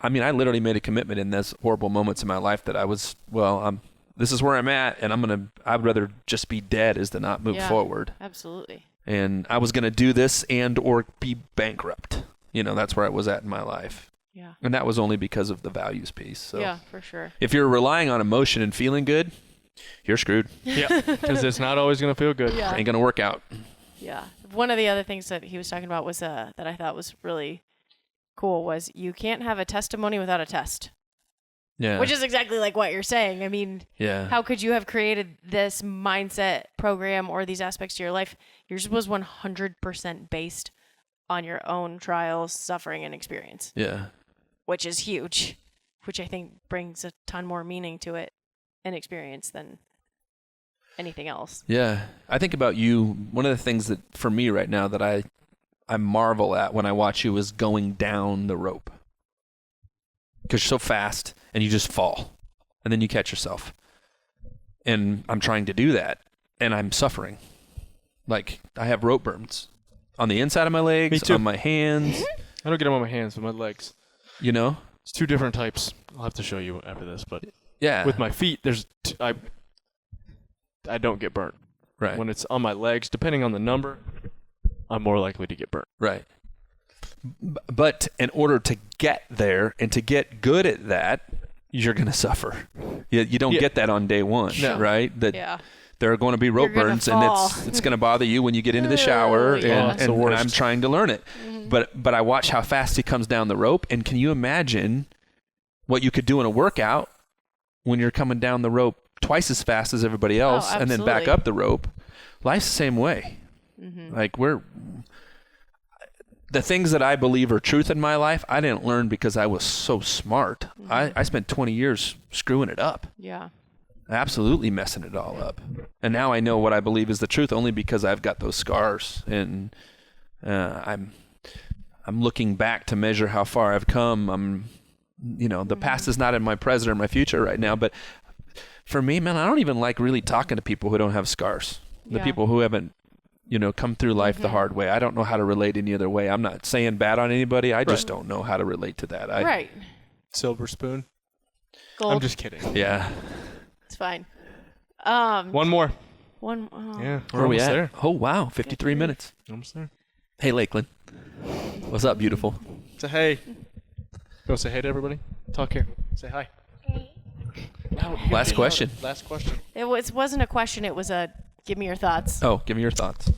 Speaker 3: I mean, I literally made a commitment in those horrible moments in my life that I was, this is where I'm at, and I'd rather just be dead as to not move forward.
Speaker 2: Absolutely.
Speaker 3: And I was going to do this or be bankrupt. That's where I was at in my life.
Speaker 2: Yeah.
Speaker 3: And that was only because of the values piece. So
Speaker 2: Yeah, for sure.
Speaker 3: if you're relying on emotion and feeling good, you're screwed.
Speaker 1: Yeah, because it's not always going to feel good.
Speaker 2: Yeah.
Speaker 3: Ain't going to work out.
Speaker 2: Yeah. One of the other things that he was talking about was that I thought was really cool was you can't have a testimony without a test.
Speaker 3: Yeah.
Speaker 2: Which is exactly like what you're saying. I mean, how could you have created this mindset program or these aspects to your life? Yours was 100% based on your own trials, suffering, and experience.
Speaker 3: Yeah.
Speaker 2: Which is huge, which I think brings a ton more meaning to it and experience than anything else.
Speaker 3: Yeah. I think about you, one of the things that for me right now that I marvel at when I watch you is going down the rope. Because you're so fast and you just fall and then you catch yourself. And I'm trying to do that and I'm suffering. Like I have rope burns on the inside of my legs, on my hands.
Speaker 1: I don't get them on my hands, but my legs.
Speaker 3: It's
Speaker 1: two different types. I'll have to show you after this, but
Speaker 3: yeah,
Speaker 1: with my feet, I don't get burnt.
Speaker 3: Right.
Speaker 1: When it's on my legs, depending on the number, I'm more likely to get burnt.
Speaker 3: Right. But in order to get there and to get good at that, you're going to suffer. You don't get that on day one, right? There are going to be rope burns, and it's going to bother you when you get into the shower, and I'm trying to learn it. Mm-hmm. But I watch how fast he comes down the rope, and can you imagine what you could do in a workout when you're coming down the rope twice as fast as everybody else, and then back up the rope? Life's the same way. Mm-hmm. Like the things that I believe are truth in my life, I didn't learn because I was so smart. Mm-hmm. I spent 20 years screwing it up.
Speaker 2: Yeah.
Speaker 3: Absolutely messing it all up. And now I know what I believe is the truth only because I've got those scars, and I'm looking back to measure how far I've come. The past is not in my present or my future right now, but for me, man, I don't even like really talking to people who don't have scars. The people who haven't come through life the hard way. I don't know how to relate any other way. I'm not saying bad on anybody. I just don't know how to relate to that.
Speaker 2: Right.
Speaker 1: Silver spoon.
Speaker 2: Gold.
Speaker 1: I'm just kidding.
Speaker 3: Yeah.
Speaker 2: It's fine.
Speaker 1: One more.
Speaker 3: Yeah. Where are we at? There. Oh, wow. 53 minutes.
Speaker 1: Almost there.
Speaker 3: Hey, Lakeland. What's up, beautiful?
Speaker 1: Say hey. Go say hey to everybody. Talk here. Say hi.
Speaker 3: Last question.
Speaker 1: Last question.
Speaker 2: It wasn't a question. It was a give me your thoughts.
Speaker 3: Oh, give me your thoughts.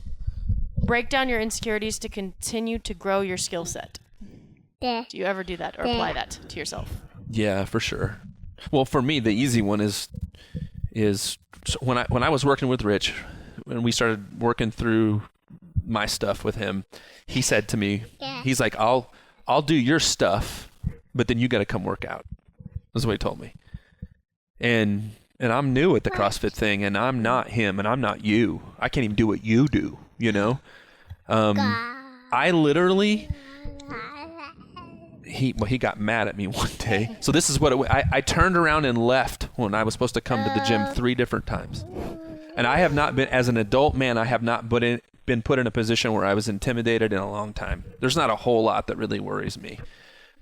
Speaker 2: Break down your insecurities to continue to grow your skill set. Do you ever do that or apply that to yourself?
Speaker 3: Yeah, for sure. Well, for me, the easy one is when I was working with Rich, when we started working through my stuff with him, he said to me, he's like, I'll do your stuff, but then you got to come work out. That's what he told me. And I'm new at the CrossFit thing, and I'm not him, and I'm not you. I can't even do what you do, I literally... He got mad at me one day. So this is what I turned around and left when I was supposed to come to the gym 3 different times. And I have not been, as an adult man, I have not been put in a position where I was intimidated in a long time. There's not a whole lot that really worries me.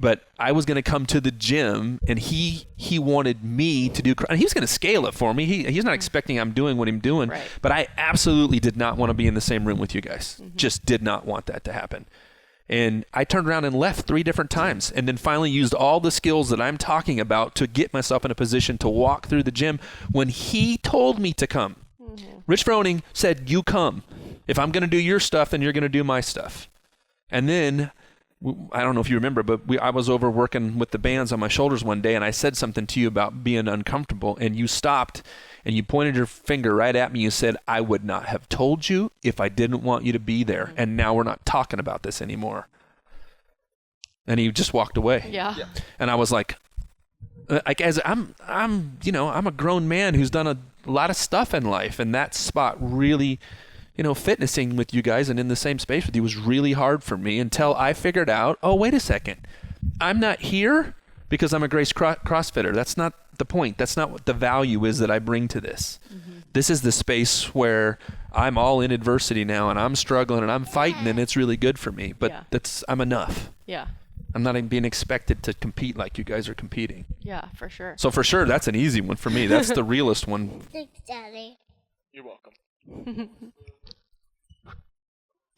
Speaker 3: But I was going to come to the gym, and he wanted me to do, and he was going to scale it for me. He's not expecting I'm doing what I'm doing.
Speaker 2: Right.
Speaker 3: But I absolutely did not want to be in the same room with you guys. Mm-hmm. Just did not want that to happen. And I turned around and left 3 different times, and then finally used all the skills that I'm talking about to get myself in a position to walk through the gym when he told me to come. Mm-hmm. Rich Froning said, you come. If I'm going to do your stuff, then you're going to do my stuff. And then, I don't know if you remember, but I was over working with the bands on my shoulders one day, and I said something to you about being uncomfortable, and you stopped, and you pointed your finger right at me. You said, I would not have told you if I didn't want you to be there, and now we're not talking about this anymore. And he just walked away.
Speaker 2: Yeah.
Speaker 3: And I was like as I'm a grown man who's done a lot of stuff in life, and that spot really, fitnessing with you guys and in the same space with you was really hard for me until I figured out, oh, wait a second. I'm not here because I'm a great CrossFitter. That's not the point. That's not what the value is that I bring to this. This is the space where I'm all in adversity now, and I'm struggling, and I'm fighting, and it's really good for me. But I'm enough.
Speaker 2: Yeah.
Speaker 3: I'm not even being expected to compete like you guys are competing.
Speaker 2: Yeah, for sure.
Speaker 3: So for sure, that's an easy one for me. That's the realest one.
Speaker 4: Thanks, Daddy.
Speaker 1: You're welcome.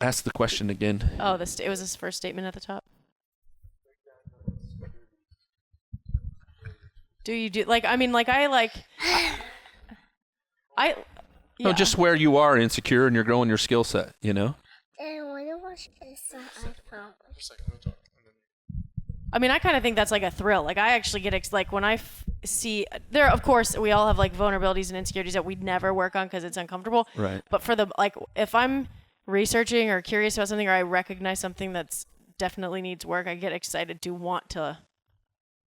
Speaker 3: Ask the question again.
Speaker 2: Oh, it was his first statement at the top. Do you do like? I mean, like I. Yeah.
Speaker 3: No, just where you are insecure and you're growing your skill set. You know.
Speaker 4: I want to watch this on iPhone.
Speaker 2: I mean, I kind of think that's like a thrill. Like, I actually get like when I see there. Of course, we all have like vulnerabilities and insecurities that we'd never work on because it's uncomfortable.
Speaker 3: Right.
Speaker 2: But for if I'm researching or curious about something, or I recognize something that's definitely needs work, I get excited to want to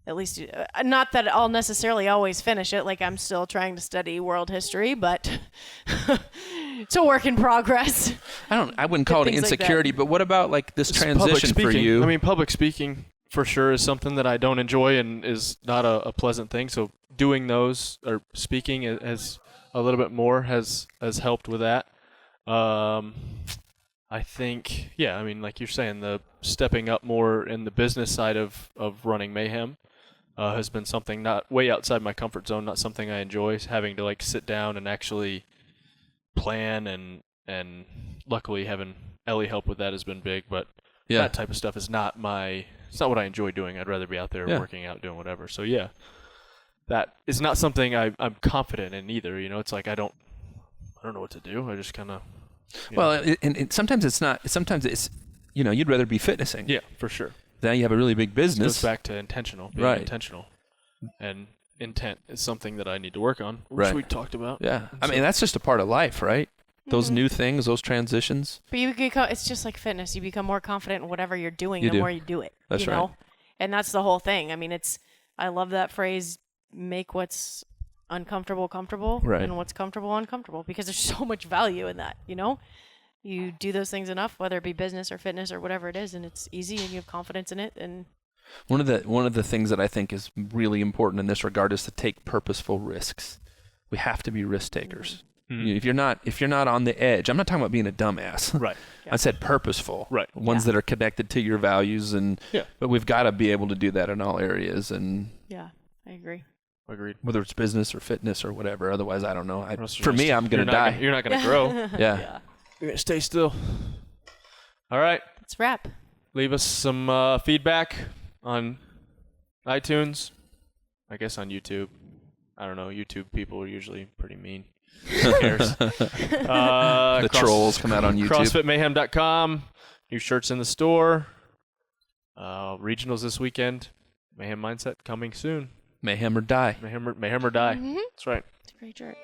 Speaker 2: at least not that I'll necessarily always finish it. Like, I'm still trying to study world history, but it's a work in progress.
Speaker 3: I wouldn't call it insecurity, but what about like this transition for you?
Speaker 1: I mean, public speaking for sure is something that I don't enjoy and is not a pleasant thing. So doing those or speaking has a little bit more has helped with that. I think, I mean, like you're saying, the stepping up more in the business side of running Mayhem has been something not way outside my comfort zone, not something I enjoy, having to like sit down and actually plan and luckily having Ellie help with that has been big, but that type of stuff is not it's not what I enjoy doing. I'd rather be out there working out, doing whatever. So that is not something I'm confident in either. You know, it's like I don't know what to do. I just kind of.
Speaker 3: And sometimes it's not. Sometimes it's, you'd rather be fitnessing.
Speaker 1: Yeah, for sure.
Speaker 3: Now you have a really big business.
Speaker 1: It goes back to intentional. Being intentional. And intent is something that I need to work on, which we talked about.
Speaker 3: Yeah. I mean, that's just a part of life, right? Those new things, those transitions.
Speaker 2: But it's just like fitness. You become more confident in whatever you're doing the more you do it.
Speaker 3: That's right.
Speaker 2: And that's the whole thing. I mean, I love that phrase, make what's uncomfortable comfortable, and what's comfortable uncomfortable, because there's so much value in that. You do those things enough, whether it be business or fitness or whatever it is, and it's easy and you have confidence in it. And
Speaker 3: one of the things that I think is really important in this regard is to take purposeful risks. We have to be risk takers. If you're not on the edge, I'm not talking about being a dumbass.
Speaker 1: Right.
Speaker 3: I said purposeful.
Speaker 1: Right.
Speaker 3: Ones that are connected to your values, but we've got to be able to do that in all areas. And
Speaker 2: I agree.
Speaker 1: Agreed.
Speaker 3: Whether it's business or fitness or whatever. Otherwise, I don't know. For me, I'm going to die.
Speaker 1: You're not going to grow.
Speaker 3: Yeah.
Speaker 1: You're going to stay still. All right.
Speaker 2: Let's wrap.
Speaker 1: Leave us some feedback on iTunes. I guess on YouTube. I don't know. YouTube people are usually pretty mean. Who cares?
Speaker 3: The trolls come out on YouTube.
Speaker 1: CrossFitMayhem.com. New shirts in the store. Regionals this weekend. Mayhem Mindset coming soon.
Speaker 3: Mayhem or die.
Speaker 1: Mayhem or die.
Speaker 2: Mm-hmm.
Speaker 1: That's right.
Speaker 2: It's a great shirt.